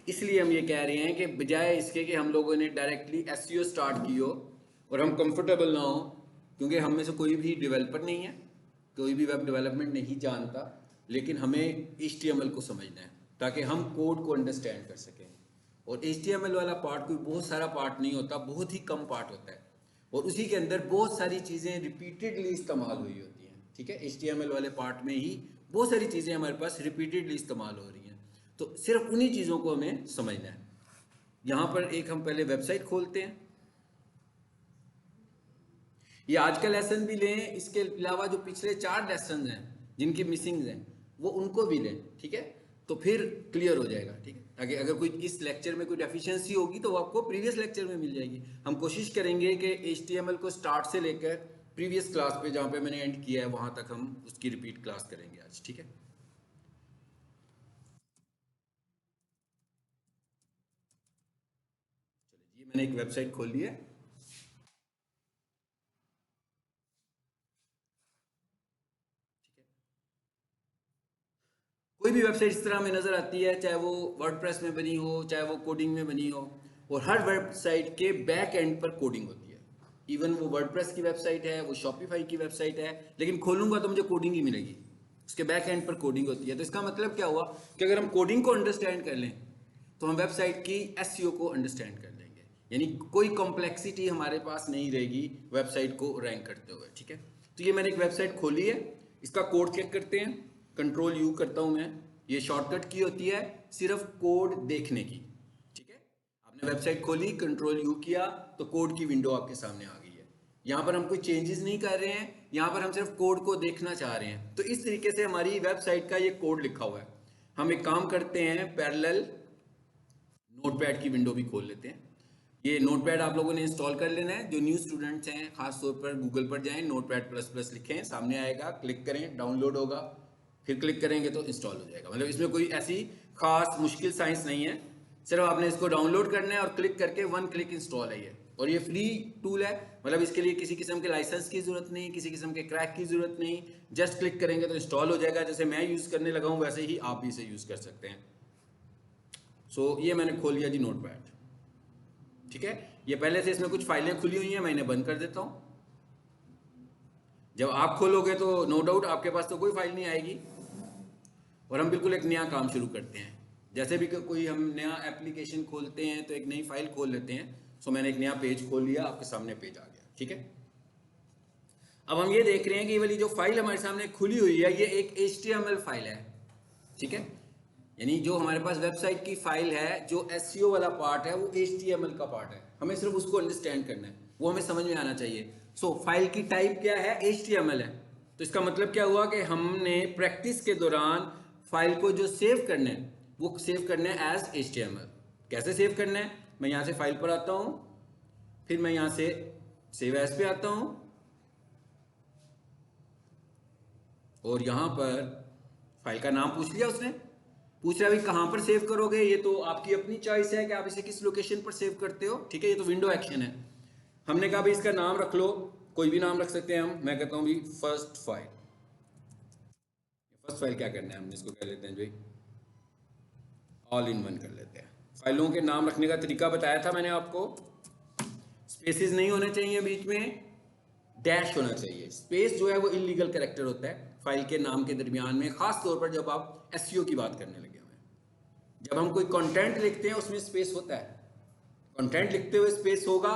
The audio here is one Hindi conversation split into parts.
इसलिए हम ये कह रहे हैं कि बजाय इसके कि हम लोगों ने डायरेक्टली एसईओ स्टार्ट की हो और हम कंफर्टेबल ना हो, क्योंकि हम में से कोई भी डेवलपर नहीं है, कोई भी वेब डेवलपमेंट नहीं जानता, लेकिन हमें एचटीएमएल को समझना है ताकि हम कोड को अंडरस्टैंड कर सकें। और एचटीएमएल वाला पार्ट कोई बहुत सारा पार्ट नहीं होता, बहुत ही कम पार्ट होता है, और उसी के अंदर बहुत सारी चीज़ें रिपीटेडली इस्तेमाल हुई होती हैं। ठीक है, एचटीएमएल वाले पार्ट में ही बहुत सारी चीज़ें हमारे पास रिपीटेडली इस्तेमाल हो रही हैं, तो सिर्फ उन्हीं चीज़ों को हमें समझना है। यहाँ पर एक हम पहले वेबसाइट खोलते हैं, ये आज का लेसन भी लें, इसके अलावा जो पिछले 4 लेसन हैं जिनकी मिसिंग हैं वो उनको भी लें। ठीक है, तो फिर क्लियर हो जाएगा। ठीक है, ताकि अगर कोई इस लेक्चर में कोई डेफिशिएंसी होगी तो वो आपको प्रीवियस लेक्चर में मिल जाएगी। हम कोशिश करेंगे कि एचटीएमएल को स्टार्ट से लेकर प्रीवियस क्लास पे जहाँ पे मैंने एंड किया है वहाँ तक हम उसकी रिपीट क्लास करेंगे आज। ठीक है, चलिए, मैंने एक वेबसाइट खोल ली है। कोई भी वेबसाइट इस तरह में नज़र आती है, चाहे वो वर्डप्रेस में बनी हो, चाहे वो कोडिंग में बनी हो, और हर वेबसाइट के बैक एंड पर कोडिंग होती है। इवन वो वर्डप्रेस की वेबसाइट है, वो शॉपिफाई की वेबसाइट है, लेकिन खोलूंगा तो मुझे कोडिंग ही मिलेगी, उसके बैक एंड पर कोडिंग होती है। तो इसका मतलब क्या हुआ कि अगर हम कोडिंग को अंडरस्टैंड कर लें तो हम वेबसाइट की एसईओ को अंडरस्टैंड कर लेंगे, यानी कोई कॉम्प्लेक्सिटी हमारे पास नहीं रहेगी वेबसाइट को रैंक करते हुए। ठीक है, तो ये मैंने एक वेबसाइट खोली है, इसका कोड चेक करते हैं। कंट्रोल यू करता हूं मैं, ये शॉर्टकट की होती है सिर्फ कोड देखने की। ठीक है, आपने वेबसाइट खोली, कंट्रोल यू किया तो कोड की विंडो आपके सामने आ गई है। यहाँ पर हम कोई चेंजेस नहीं कर रहे हैं, यहाँ पर हम सिर्फ कोड को देखना चाह रहे हैं। तो इस तरीके से हमारी वेबसाइट का ये कोड लिखा हुआ है। हम एक काम करते हैं, पैरेलल नोटपैड की विंडो भी खोल लेते हैं। ये नोटपैड आप लोगों ने इंस्टॉल कर लेना है। जो न्यू स्टूडेंट्स हैं खास तौर पर गूगल पर जाएं, नोटपैड प्लस प्लस लिखें, सामने आएगा, क्लिक करें, डाउनलोड होगा, फिर क्लिक करेंगे तो इंस्टॉल हो जाएगा। मतलब इसमें कोई ऐसी खास मुश्किल साइंस नहीं है, सिर्फ आपने इसको डाउनलोड करना है और क्लिक करके वन क्लिक इंस्टॉल है ये। और ये फ्री टूल है, मतलब इसके लिए किसी किस्म के लाइसेंस की जरूरत नहीं, किसी किस्म के क्रैक की जरूरत नहीं, जस्ट क्लिक करेंगे तो इंस्टॉल हो जाएगा। जैसे मैं यूज़ करने लगा हूँ वैसे ही आप भी इसे यूज़ कर सकते हैं। सो ये मैंने खोल लिया जी नोटपैड। ठीक है, ये पहले से इसमें कुछ फाइलें खुली हुई हैं, मैं इन्हें बंद कर देता हूँ। जब आप खोलोगे तो नो डाउट आपके पास तो कोई फाइल नहीं आएगी, और हम बिल्कुल एक नया काम शुरू करते हैं। जैसे भी कोई हम नया एप्लीकेशन खोलते हैं तो एक नई फाइल खोल लेते हैं। सो मैंने एक नया पेज खोल लिया, आपके सामने पेज आ गया। ठीक है, अब हम ये देख रहे हैं कि ये वाली जो फाइल हमारे सामने खुली हुई है ये एक HTML फाइल है। ठीक है, यानी जो हमारे पास वेबसाइट की फाइल है, जो एसईओ वाला पार्ट है वो HTML का पार्ट है। हमें सिर्फ उसको अंडरस्टैंड करना है, वो हमें समझ में आना चाहिए। सो फाइल की टाइप क्या है, HTML है। तो इसका मतलब क्या हुआ कि हमने प्रैक्टिस के दौरान फाइल को जो सेव करना है वो सेव करना है एज HTML। कैसे सेव करना है, मैं यहाँ से फाइल पर आता हूँ, फिर मैं यहाँ से सेव एज पे आता हूँ, और यहाँ पर फाइल का नाम पूछ लिया उसने। पूछ रहा है भाई कहाँ पर सेव करोगे, ये तो आपकी अपनी चॉइस है कि आप इसे किस लोकेशन पर सेव करते हो। ठीक है, ये तो विंडो एक्शन है। हमने कहा भाई इसका नाम रख लो, कोई भी नाम रख सकते हैं हम। मैं कहता हूँ भाई फर्स्ट फाइल। फर्स्ट फाइल क्या करना है, हमने इसको कह लेते हैं भाई ऑल इन वन कर लेते हैं। फाइलों के नाम रखने का तरीका बताया था मैंने आपको। स्पेसेस नहीं होने चाहिए बीच में, डैश होना चाहिए। स्पेस जो है वो इलीगल कैरेक्टर होता है फाइल के नाम के दरमियान में, खास तौर पर जब आप एसईओ की बात करने लगे हुए हैं। जब हम कोई कंटेंट लिखते हैं उसमें स्पेस होता है, कंटेंट लिखते हुए स्पेस होगा,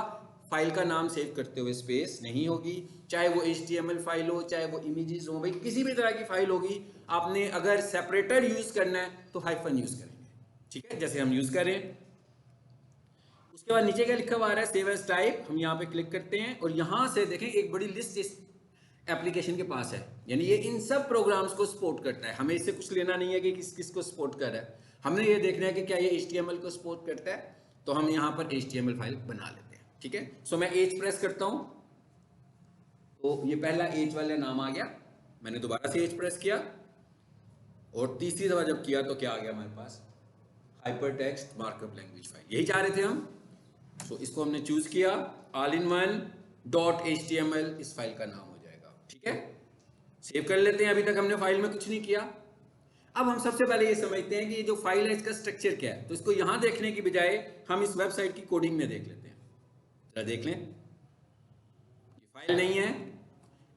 फाइल का नाम सेव करते हुए स्पेस नहीं होगी। चाहे वो HTML फाइल हो, चाहे वो इमेजेस हो, भाई किसी भी तरह की फाइल होगी, आपने अगर सेपरेटर यूज करना है तो हाइफन यूज करेंगे। ठीक है, जैसे हम यूज करें। उसके बाद नीचे क्या लिखा हुआ आ रहा है, सेव एज टाइप, हम यहाँ पे क्लिक करते हैं और यहाँ से देखें एक बड़ी लिस्ट इस एप्लीकेशन के पास है, यानी ये इन सब प्रोग्राम्स को सपोर्ट करता है। हमें इससे कुछ लेना नहीं है कि किस किस को सपोर्ट कर रहा है, हमने ये देखना है कि क्या ये HTML को सपोर्ट करता है। तो हम यहाँ पर HTML फाइल बना लेते हैं। ठीक है, सो मैं H प्रेस करता हूँ तो ये पहला H वाला नाम आ गया। मैंने दोबारा से H प्रेस किया और तीसरी दफा जब किया तो क्या आ गया हमारे पास, hypertext markup language file. यही चाह रहे थे हम। तो इसको हमने चूज किया, all in one dot HTML इस फाइल का नाम हो जाएगा। ठीक है, सेव कर लेते हैं। अभी तक हमने फाइल में कुछ नहीं किया। अब हम सबसे पहले ये समझते हैं कि ये जो फाइल है इसका स्ट्रक्चर क्या है। तो इसको यहां देखने की बजाय हम इस वेबसाइट की कोडिंग में देख लेते हैं। जरा देख लें, ये फाइल नहीं है,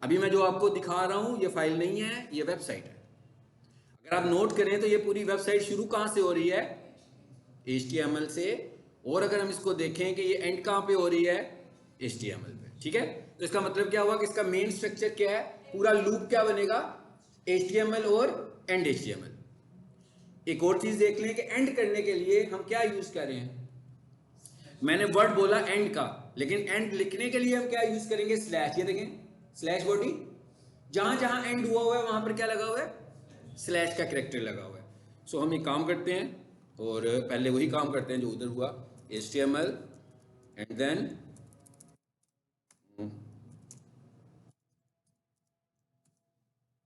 अभी मैं जो आपको दिखा रहा हूं ये फाइल नहीं है, ये वेबसाइट है। अगर आप नोट करें तो ये पूरी वेबसाइट शुरू कहां से हो रही है, HTML से, और अगर हम इसको देखें कि ये एंड कहां पे हो रही है, HTML पे। ठीक है, तो इसका मतलब क्या हुआ कि इसका मेन स्ट्रक्चर क्या है, पूरा लूप क्या बनेगा, HTML और एंड HTML। एक और चीज देख लें कि एंड करने के लिए हम क्या यूज कर रहे हैं। मैंने वर्ड बोला एंड का, लेकिन एंड लिखने के लिए हम क्या यूज करेंगे, स्लैश। ये देखें, स्लैश बॉडी, जहां जहां एंड हुआ है वहां पर क्या लगा हुआ है, स्लैश का कैरेक्टर लगा हुआ है। सो हम एक काम करते हैं और पहले वही काम करते हैं जो उधर हुआ, HTML एंड देन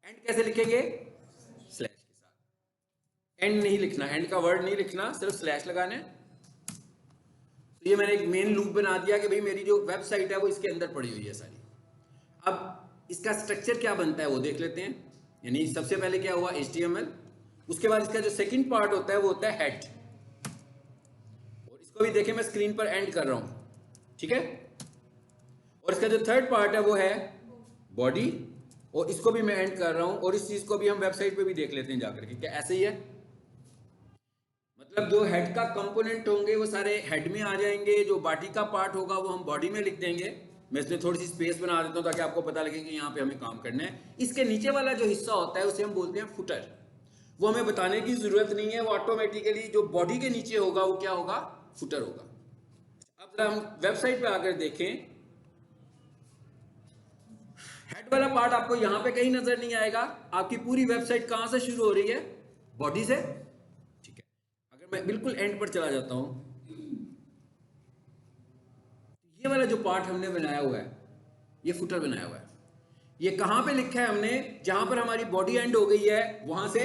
एंड कैसे लिखेंगे, स्लैश के साथ। एंड नहीं लिखना, एंड का वर्ड नहीं लिखना, सिर्फ स्लैश लगाना है। तो ये मैंने एक मेन लूप बना दिया कि भाई मेरी जो वेबसाइट है वो इसके अंदर पड़ी हुई है सारी। अब इसका स्ट्रक्चर क्या बनता है वो देख लेते हैं। यानी सबसे पहले क्या हुआ, HTML, उसके बाद इसका जो सेकंड पार्ट होता है वो होता है हेड, और इसको भी देखें मैं स्क्रीन पर एंड कर रहा हूं, ठीक है। और इसका जो थर्ड पार्ट है वो है बॉडी, और इसको भी मैं एंड कर रहा हूं, और इस चीज को भी हम वेबसाइट पे भी देख लेते हैं जाकर के, क्या ऐसे ही है। मतलब जो हेड का कंपोनेंट होंगे वो सारे हेड में आ जाएंगे, जो बॉडी का पार्ट होगा वो हम बॉडी में लिख देंगे। मैं इसमें थोड़ी सी स्पेस बना देता हूं ताकि आपको पता लगे कि यहाँ पे हमें काम करना है। इसके नीचे वाला जो हिस्सा होता है उसे हम बोलते हैं फुटर। वो हमें बताने की जरूरत नहीं है, वो ऑटोमेटिकली जो बॉडी के नीचे होगा वो क्या होगा, फुटर होगा। अब जरा हम वेबसाइट पे आकर देखें, हेड वाला पार्ट आपको यहां पे कहीं नजर नहीं आएगा। आपकी पूरी वेबसाइट कहां से शुरू हो रही है, बॉडी से। ठीक है, अगर मैं बिल्कुल एंड पर चला जाता हूं, ये वाला जो पार्ट हमने बनाया हुआ है, ये फुटर बनाया हुआ है। ये कहां पे लिखा है हमने, जहां पर हमारी बॉडी एंड हो गई है वहां से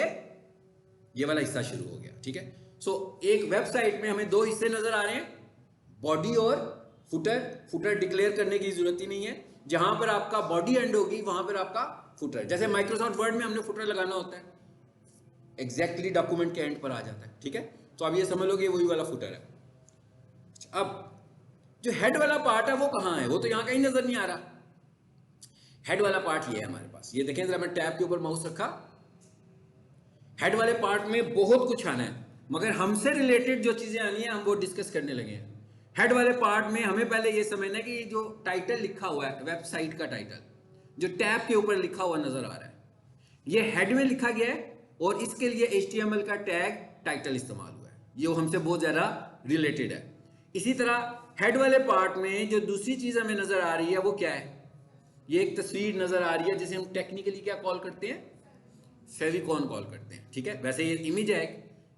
ये वाला हिस्सा शुरू हो गया। ठीक है, सो एक वेबसाइट में हमें दो हिस्से नजर आ रहे हैं, बॉडी और फुटर। फुटर डिक्लेयर करने की जरूरत ही नहीं है, जहां पर आपका बॉडी एंड होगी वहां पर आपका फुटर। जैसे माइक्रोसॉफ्ट वर्ड में हमने फुटर लगाना होता है, एग्जैक्टली डॉक्यूमेंट के एंड पर आ जाता है। ठीक है, तो आप ये समझ लो कि वही वाला फुटर है। अब जो हेड वाला पार्ट है वो कहां है, वो तो यहां कहीं नजर नहीं आ रहा। हेड वाला पार्ट ये है हमारे पास, ये देखें जरा, मैं टैब के ऊपर माउस रखा, हेड वाले पार्ट में बहुत कुछ आना है, मगर हमसे रिलेटेड जो चीजें आनी है हम वो डिस्कस करने लगे हैं। हेड वाले पार्ट में हमें पहले ये समझना है कि जो टाइटल लिखा हुआ है, वेबसाइट का टाइटल जो टैब के ऊपर लिखा हुआ नजर आ रहा है, ये हेड में लिखा गया है, और इसके लिए HTML का टैग टाइटल इस्तेमाल हुआ है। ये हमसे बहुत ज्यादा रिलेटेड है। इसी तरह हेड वाले पार्ट में जो दूसरी चीज हमें नजर आ रही है वो क्या है, ये एक तस्वीर नजर आ रही है जिसे हम टेक्निकली क्या कॉल करते हैं, फेविकॉन कॉल करते हैं। ठीक है, वैसे ये इमेज है,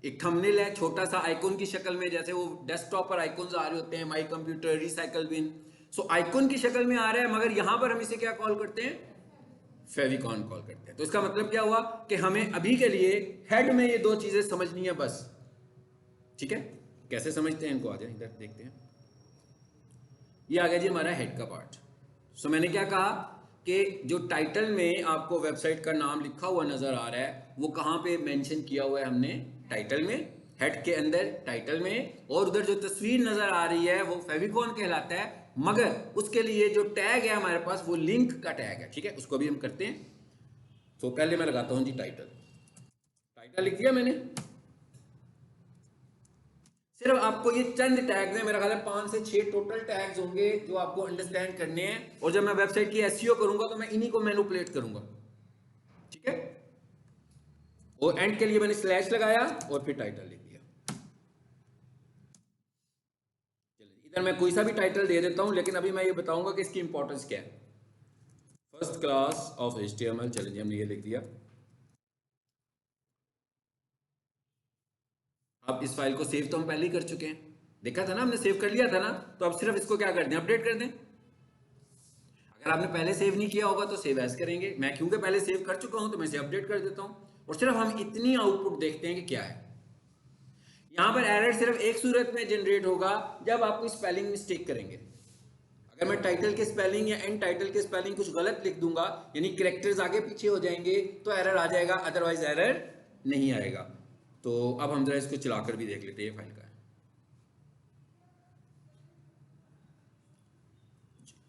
एक थंबनेल है छोटा सा आइकॉन की शक्ल में, जैसे वो डेस्कटॉप पर आइकॉन्स आ रहे होते हैं, my computer, recycle bin. So icon की शक्ल में आ रहा है, मगर यहां पर हम इसे क्या कॉल करते हैं, फेविकॉन कॉल करते हैं। तो इसका मतलब क्या हुआ कि हमें अभी के लिए हेड में ये दो चीजें समझनी है बस। ठीक है, कैसे समझते हैं इनको, आ जाए इधर देखते हैं। ये आ गया जी हमारा हेड का पार्ट। सो मैंने क्या कहा कि जो टाइटल में आपको वेबसाइट का नाम लिखा हुआ नजर आ रहा है वो कहां पे मेंशन किया हुआ है हमने, टाइटल में, हेड के अंदर टाइटल में। और उधर जो तस्वीर नजर आ रही है वो फेविकॉन कहलाता है, मगर उसके लिए जो टैग है हमारे पास वो लिंक का टैग है। ठीक है, उसको भी हम करते हैं। तो पहले मैं लगाता हूं जी टाइटल, टाइटल लिख दिया मैंने। सिर्फ आपको ये चंद टैग्स हैं, मेरा ख्याल है 5 से 6 टोटल टैग्स होंगे जो आपको अंडरस्टैंड करने हैं, और जब मैं वेबसाइट की एसईओ करूंगा तो मैं इन्हीं को मैनिपुलेट करूंगा। ठीक है, और एंड के लिए मैंने स्लैश लगाया और फिर टाइटल लिख दिया। चलिए इधर मैं कोई सा भी टाइटल दे देता हूं, लेकिन अभी मैं ये बताऊंगा कि इसकी इंपॉर्टेंस क्या है। फर्स्ट क्लास ऑफ HTML, चलिए हमने ये लिख दिया। अब इस फाइल को सेव तो हम पहले ही कर चुके हैं, देखा था ना हमने, सेव कर लिया था ना। तो अब सिर्फ इसको क्या कर दें, अपडेट कर दें। अगर आपने पहले सेव नहीं किया होगा तो सेव एज करेंगे, मैं क्योंकि पहले सेव कर चुका हूं तो मैं इसे अपडेट कर देता हूं, और सिर्फ हम इतनी आउटपुट देखते हैं कि क्या है। यहां पर एरर सिर्फ एक सूरत में जनरेट होगा, जब आप कोई स्पेलिंग मिस्टेक करेंगे। अगर मैं टाइटल के स्पेलिंग या एंड टाइटल के स्पेलिंग कुछ गलत लिख दूंगा, यानी कैरेक्टर्स आगे पीछे हो जाएंगे, तो एरर आ जाएगा, अदरवाइज एरर नहीं आएगा। तो अब हम जरा इसको चलाकर भी देख लेते हैं ये फाइल का है।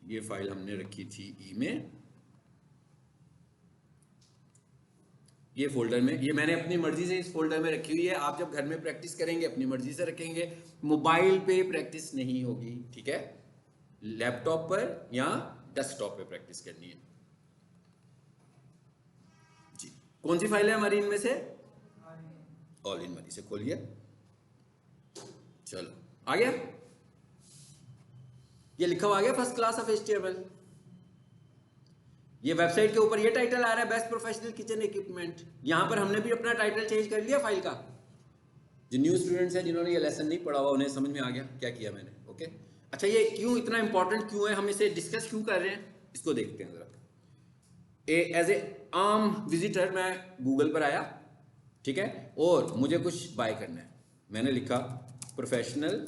ये फाइल हमने रखी थी ई में, ये फोल्डर में, ये मैंने अपनी मर्जी से इस फोल्डर में रखी हुई है। आप जब घर में प्रैक्टिस करेंगे अपनी मर्जी से रखेंगे, मोबाइल पे प्रैक्टिस नहीं होगी, ठीक है? लैपटॉप पर या डेस्कटॉप पे प्रैक्टिस करनी है जी। कौन सी फाइल है हमारी इनमें से? ऑल इन मनी से खोलिए। चलो आ गया, ये लिखा हुआ आ गया फर्स्ट क्लास ऑफ एचटीएमएल। ये वेबसाइट के ऊपर ये टाइटल आ रहा है बेस्ट प्रोफेशनल किचन इक्विपमेंट। यहां पर हमने भी अपना टाइटल चेंज कर लिया फाइल का। जो न्यू स्टूडेंट्स हैं जिन्होंने ये लेसन नहीं पढ़ा हुआ उन्हें समझ में आ गया क्या किया मैंने, ओके? अच्छा, ये क्यों इतना इंपॉर्टेंट क्यों है, हम इसे डिस्कस क्यों कर रहे हैं, इसको देखते हैं जरा। एज ए आम विजिटर मैं गूगल पर आया, ठीक है, और मुझे कुछ बाय करना है। मैंने लिखा प्रोफेशनल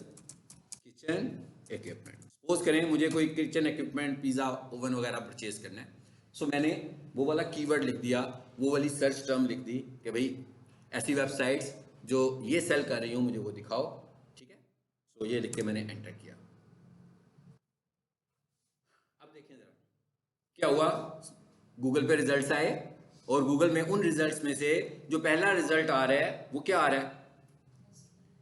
किचन इक्विपमेंट। सपोज करें मुझे कोई किचन इक्विपमेंट, पिज़्ज़ा ओवन वगैरह परचेज करना है। सो मैंने वो वाला कीवर्ड लिख दिया, वो वाली सर्च टर्म लिख दी कि भाई ऐसी वेबसाइट्स जो ये सेल कर रही हूँ मुझे वो दिखाओ, ठीक है? सो ये लिख के मैंने एंटर किया। अब देखें जरा क्या हुआ। गूगल पे रिजल्ट्स आए और गूगल में उन रिजल्ट्स में से जो पहला रिजल्ट आ रहा है वो क्या आ रहा है?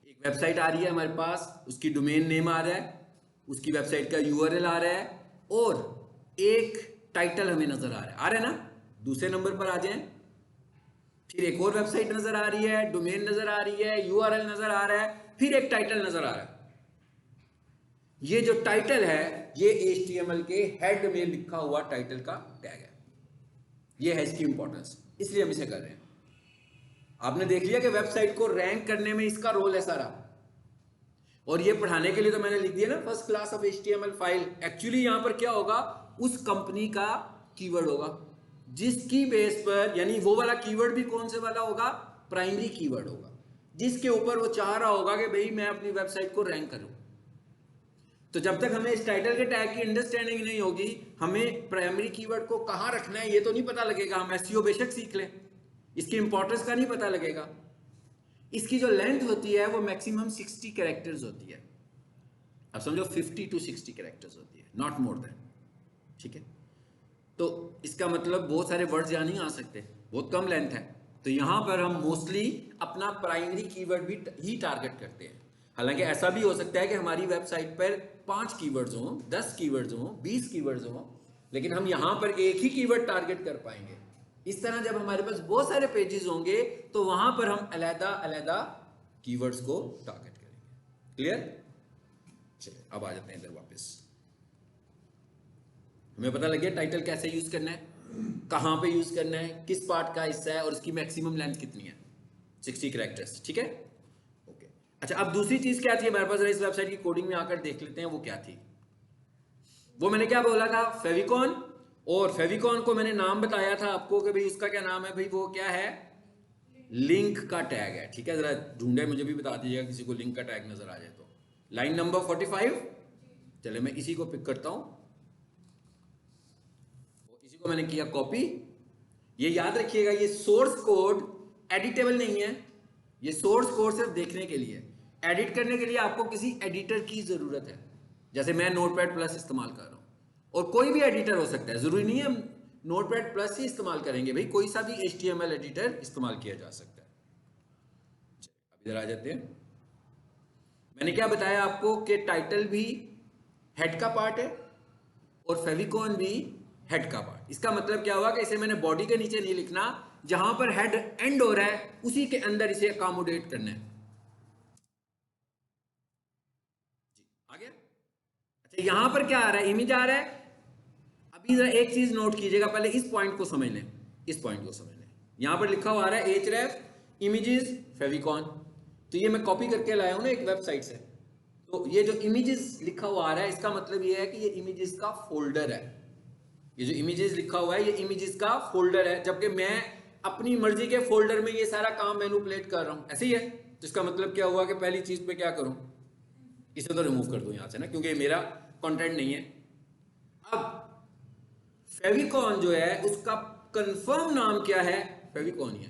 एक वेबसाइट आ रही है हमारे पास, उसकी डोमेन नेम आ रहा है, उसकी वेबसाइट का यूआरएल आ रहा है और एक टाइटल हमें नजर आ रहा है ना? दूसरे नंबर पर आ जाएं, फिर एक और वेबसाइट नजर आ रही है, डोमेन नजर आ रही है, यूआरएल नजर आ रहा है, फिर एक टाइटल नजर आ रहा है। ये जो टाइटल है ये HTML के हेड में लिखा हुआ टाइटल का टैग है। ये है इसकी इंपॉर्टेंस, इसलिए हम इसे कर रहे हैं। आपने देख लिया कि वेबसाइट को रैंक करने में इसका रोल है सारा, और ये पढ़ाने के लिए तो मैंने लिख दिया ना first class of HTML file. Actually यहां पर क्या होगा, उस कंपनी का कीवर्ड होगा जिसकी बेस पर, यानी वो वाला कीवर्ड भी कौन से वाला होगा? प्राइमरी कीवर्ड होगा, जिसके ऊपर वो चाह रहा होगा कि भाई मैं अपनी वेबसाइट को रैंक करूं। तो जब तक हमें इस टाइटल के टैग की अंडरस्टैंडिंग नहीं होगी, हमें प्राइमरी कीवर्ड को कहां रखना है ये तो नहीं पता लगेगा। हम एसईओ बेशक सीख लें, इसकी इंपॉर्टेंस का नहीं पता लगेगा। इसकी जो लेंथ होती है वो मैक्सिमम 60 कैरेक्टर्स होती है। अब समझो 50 to 60 कैरेक्टर्स होती है, नॉट मोर देन, ठीक है? तो इसका मतलब बहुत सारे वर्ड्स यहाँ नहीं आ सकते, बहुत कम लेंथ है। तो यहाँ पर हम मोस्टली अपना प्राइमरी कीवर्ड भी ही टारगेट करते हैं। हालांकि ऐसा भी हो सकता है कि हमारी वेबसाइट पर 5 कीवर्ड्स हों, 10 कीवर्ड्स हों, 20 कीवर्ड्स हों, लेकिन हम यहाँ पर एक ही कीवर्ड टारगेट कर पाएंगे। इस तरह जब हमारे पास बहुत सारे पेजेस होंगे तो वहां पर हम अलग-अलग कीवर्ड्स को टारगेट करेंगे। क्लियर? चलिए अब आ जाते हैं इधर वापस। हमें पता लग गया टाइटल कैसे यूज करना है, कहां पे यूज करना है, किस पार्ट का हिस्सा है और इसकी मैक्सिमम लेंथ कितनी है, 60 कैरेक्टर्स, ठीक है? ओके। अच्छा, अब दूसरी चीज क्या थी हमारे पास, इस वेबसाइट की कोडिंग में आकर देख लेते हैं वो क्या थी। वो मैंने क्या बोला था, फेविकॉन, और फेविकॉन को मैंने नाम बताया था आपको कि भाई उसका क्या नाम है, भाई वो क्या है, लिंक का टैग है, ठीक है? जरा ढूंढे मुझे भी बता दीजिएगा किसी को लिंक का टैग नजर आ जाए तो। लाइन नंबर 45, चले मैं इसी को पिक करता हूं, इसी को मैंने किया कॉपी। ये याद रखिएगा ये सोर्स कोड एडिटेबल नहीं है, ये सोर्स कोड सिर्फ देखने के लिए। एडिट करने के लिए आपको किसी एडिटर की जरूरत है, जैसे मैं नोटपैड प्लस इस्तेमाल कर रहा हूं, और कोई भी एडिटर हो सकता है, जरूरी नहीं है हम नोटपैड प्लस ही इस्तेमाल करेंगे, भाई कोई सा भी HTML एडिटर इस्तेमाल किया जा सकता है। अब इधर आ जाते हैं। मैंने क्या बताया आपको कि टाइटल भी हेड का पार्ट है और फेविकॉन भी हेड का पार्ट। इसका मतलब क्या हुआ कि इसे मैंने बॉडी के नीचे नहीं लिखना, जहां पर हेड एंड हो रहा है उसी के अंदर इसे अकोमोडेट करना है। जी आ गया? अच्छा, यहां पर क्या आ रहा है, इमेज आ रहा है। अभी जरा एक चीज नोट कीजिएगा, पहले इस पॉइंट को समझ लें, इस पॉइंट को समझ लें। यहां पर लिखा हुआ आ रहा है href इमेजेस फेविकॉन, तो ये मैं कॉपी करके लाया हूं ना एक वेबसाइट से। तो ये जो इमेजेस लिखा हुआ आ रहा है इसका मतलब ये है कि ये इमेजेस का फोल्डर है। ये जो इमेजेस लिखा हुआ है ये इमेजेस का फोल्डर है, जबकि मैं अपनी मर्जी के फोल्डर में ये सारा काम मैनिपुलेट कर रहा हूं, ऐसे ही है। तो इसका मतलब क्या हुआ कि पहली चीज पे क्या करूं, इसे तो रिमूव कर दूं यहां से ना, क्योंकि मेरा कंटेंट नहीं है। अब फेविकॉन जो है उसका कंफर्म नाम क्या है, फेविकॉन ही है।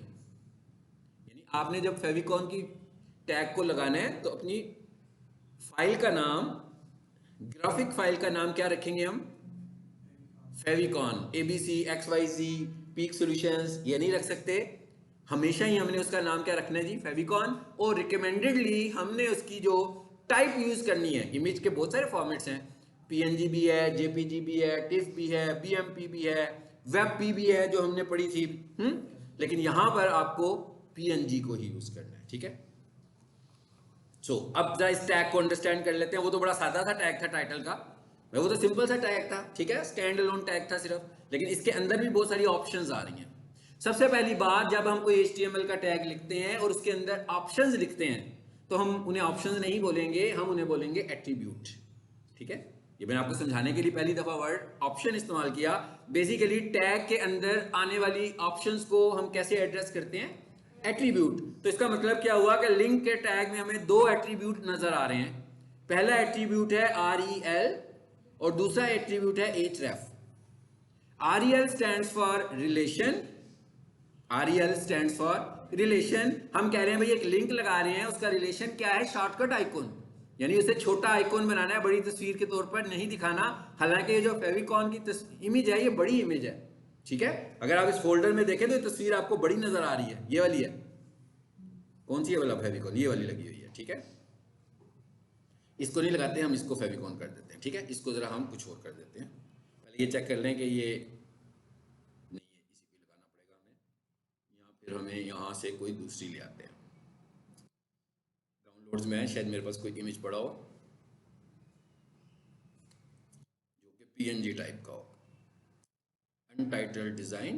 आपने जब फेविकॉन की टैग को लगाना है तो अपनी फाइल का नाम, ग्राफिक फाइल का नाम क्या रखेंगे हम? Favicon, ABC XYZ peak solutions ये नहीं रख सकते। हमेशा ही हमने उसका नाम क्या रखना है जी? फेविकॉन। और रिकमेंडेडली हमने उसकी जो टाइप यूज करनी है, इमेज के बहुत सारे फॉर्मेट्स हैं, PNG भी है, JPG भी है, TIFF भी है, BMP भी है, WebP भी है जो हमने पढ़ी थी। लेकिन यहां पर आपको PNG को ही यूज करना है, ठीक है। अब जरा इस टैग को अंडरस्टैंड कर लेते हैं। वो तो बड़ा सादा सा टैग था टाइटल का, वो तो सिंपल सा टैग था, ठीक है, स्टैंड अलोन टैग था सिर्फ। लेकिन इसके अंदर भी बहुत सारी ऑप्शंस आ रही हैं। सबसे पहली बात, जब हम कोई HTML का टैग लिखते हैं और उसके अंदर ऑप्शंस लिखते हैं तो हम उन्हें ऑप्शंस नहीं बोलेंगे, हम उन्हें बोलेंगे एट्रीब्यूट, ठीक है। ये मैंने आपको समझाने के लिए पहली दफा वर्ड ऑप्शन इस्तेमाल किया। बेसिकली टैग के अंदर आने वाली ऑप्शंस को हम कैसे एड्रेस करते हैं? एट्रीब्यूट। तो इसका मतलब क्या हुआ कि लिंक के टैग में हमें दो एट्रीब्यूट नजर आ रहे हैं। पहला एट्रीब्यूट है REL और दूसरा एट्रीब्यूट है href। REL stands for relation, REL stands for relation. हम कह रहे हैं भाई एक लिंक लगा रहे हैं, उसका रिलेशन क्या है? शॉर्टकट आइकॉन, यानी उसे छोटा आइकॉन बनाना है, बड़ी तस्वीर के तौर पर नहीं दिखाना। हालांकि ये जो फेविकॉन की इमेज है ये बड़ी इमेज है, ठीक है। अगर आप इस फोल्डर में देखें तो ये तस्वीर आपको बड़ी नजर आ रही है, ये वाली है। कौन सी है वाला फेविकॉन? ये वाली लगी हुई है, ठीक है। इसको नहीं लगाते, हम इसको फेविकॉन कर देते हैं, ठीक है। इसको जरा हम कुछ और कर देते हैं। पहले ये चेक कर लें कि ये नहीं है, इसी को लगाना पड़ेगा हमें, या फिर हमें यहाँ से कोई दूसरी ले आते हैं। डाउनलोड्स में है, शायद मेरे पास कोई इमेज पड़ा हो जो कि PNG टाइप का हो। अनटाइटल्ड डिजाइन,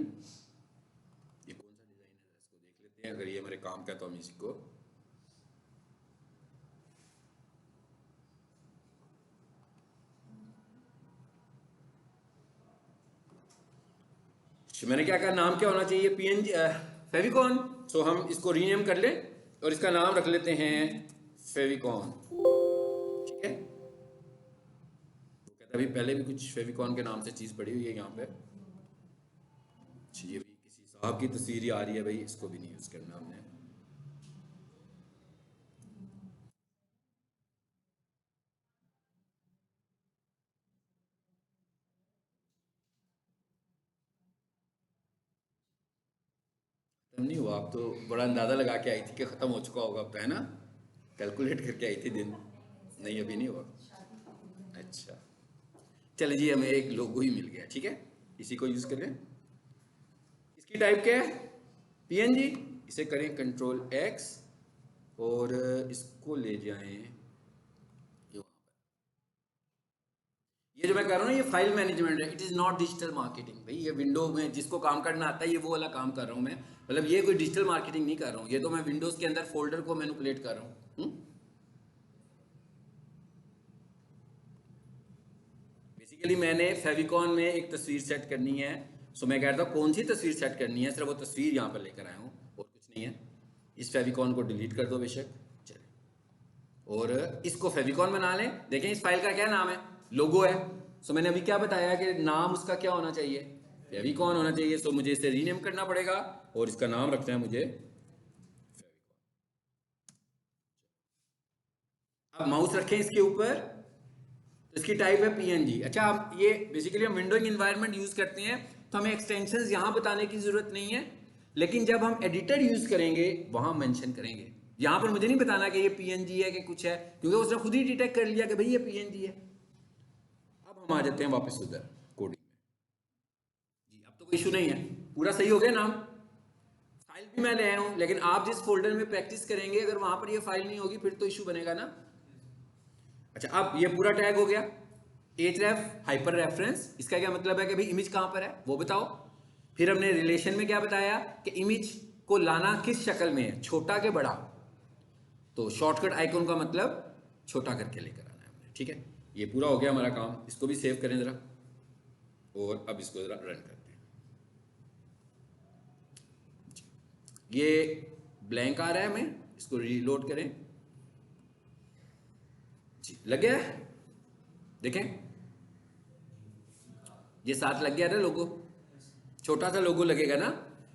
ये कौन सा डिजाइन है, इसको देख लेते हैं। अगर ये हमारे काम का तो हम इसी को मैंने क्या कहा, नाम क्या होना चाहिए? PNG favicon. हम इसको रीनेम कर लें और इसका नाम रख लेते हैं फेविकॉन, ठीक है। तो कहता अभी पहले भी कुछ फेविकॉन के नाम से चीज पड़ी हुई है यहाँ पे। ये भी किसी साहब की तस्वीर आ रही है भाई, इसको भी नहीं यूज करना हमने। नहीं हुआ, आप तो बड़ा अंदाजा लगा के आई थी कि खत्म हो चुका होगा अब तो, है ना? कैलकुलेट करके आई थी दिन। नहीं अभी नहीं हुआ, अच्छा। चले जी, हमें एक लोगो ही मिल गया, ठीक है, इसी को यूज करें। इसकी टाइप क्या है? PNG। इसे करें Ctrl+X और इसको ले जाएं। ये जो मैं कर रहा हूँ ना, ये फाइल मैनेजमेंट है, it is not digital marketing. भाई ये विंडो में जिसको काम करना आता है ये वो वाला काम कर रहा हूँ मैं, मतलब ये कोई डिजिटल मार्केटिंग नहीं कर रहा हूँ। ये तो मैं विंडोज़ के अंदर फोल्डर को मैनिपुलेट कर रहा हूँ। बेसिकली मैंने फेविकॉन में एक तस्वीर सेट करनी है, सो मैं कहता हूँ कौन सी तस्वीर सेट करनी है, सिर्फ वो तस्वीर यहाँ पर लेकर आया हूँ और कुछ नहीं है। इस फेविकॉन को डिलीट कर दो बेशक, चले। और इसको फेविकॉन बना लें। देखें इस फाइल का क्या नाम है? लोगो है। सो मैंने अभी क्या बताया कि नाम उसका क्या होना चाहिए? फेविकॉन होना चाहिए। सो मुझे इसे रीनेम करना पड़ेगा और इसका नाम रखना है मुझे। अब माउस रखें इसके ऊपर तो इसकी टाइप है PNG। अच्छा, आप ये बेसिकली हम विंडोइंग एनवायरनमेंट यूज करते हैं तो हमें एक्सटेंशंस यहाँ बताने की जरूरत नहीं है, लेकिन जब हम एडिटर यूज करेंगे वहां मेंशन करेंगे। यहाँ पर मुझे नहीं बताना कि ये PNG है कि कुछ है, क्योंकि उसने खुद ही डिटेक्ट कर लिया कि भाई ये PNG है। अब हम आ जाते हैं वापस उधर कोडिंग में। जी अब तो कोई इशू नहीं है, पूरा सही हो गया नाम। फाइल भी मैं ले आया हूँ, लेकिन आप जिस फोल्डर में प्रैक्टिस करेंगे अगर वहां पर ये फाइल नहीं होगी फिर तो इशू बनेगा ना। अच्छा, अब ये पूरा टैग हो गया। href हाइपर रेफरेंस, इसका क्या मतलब है कि भाई इमेज कहां पर है वो बताओ। फिर हमने रिलेशन में क्या बताया कि इमेज को लाना किस शक्ल में है, छोटा के बड़ा। तो शॉर्टकट आइकॉन का मतलब छोटा करके लेकर आना है हमने, ठीक है। ये पूरा हो गया हमारा काम। इसको भी सेव करें जरा और अब इसको जरा रन करते हैं। ये ब्लैंक आ रहा है, हमें इसको रीलोड करें। जी लग गया है, देखें ये साथ लग गया ना लोगो, छोटा सा लोगो लगेगा ना।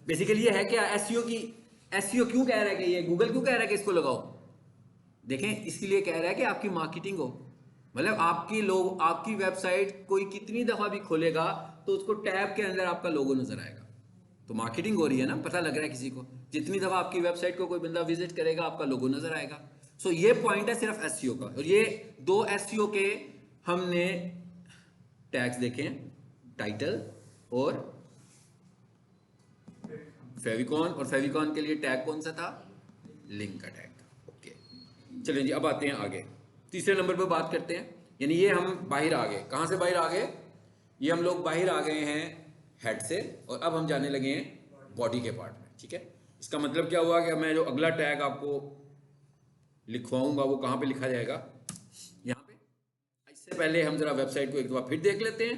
बेसिकली ये है क्या? SEO की एसईओ क्यों कह रहा है कि ये गूगल क्यों कह रहा है कि इसको लगाओ? देखें, इसलिए कह रहा है कि आपकी मार्केटिंग हो, मतलब आपकी लोग आपकी वेबसाइट कोई कितनी दफा भी खोलेगा तो उसको टैब के अंदर आपका लोगो नजर आएगा, तो मार्केटिंग हो रही है ना, पता लग रहा है किसी को, जितनी दफा आपकी वेबसाइट को कोई बंदा विजिट करेगा आपका लोगो नजर आएगा। सो ये पॉइंट है सिर्फ एसईओ का, और ये 2 एसईओ के हमने टैग्स देखे हैं, टाइटल और फेविकॉन, और फेविकॉन के लिए टैग कौन सा था? लिंक का टैग था। ओके, चलिए जी, अब आते हैं आगे, तीसरे नंबर पर बात करते हैं। यानी ये हम बाहर आ गए, कहां से बाहर आ गए? ये हम लोग बाहर आ गए हैं हेड से, और अब हम जाने लगे हैं बॉडी के पार्ट में। ठीक है, इसका मतलब क्या हुआ कि मैं जो अगला टैग आपको लिखवाऊंगा वो कहां पे लिखा जाएगा? यहां पे। इससे पहले हम जरा वेबसाइट को एक बार फिर देख लेते हैं।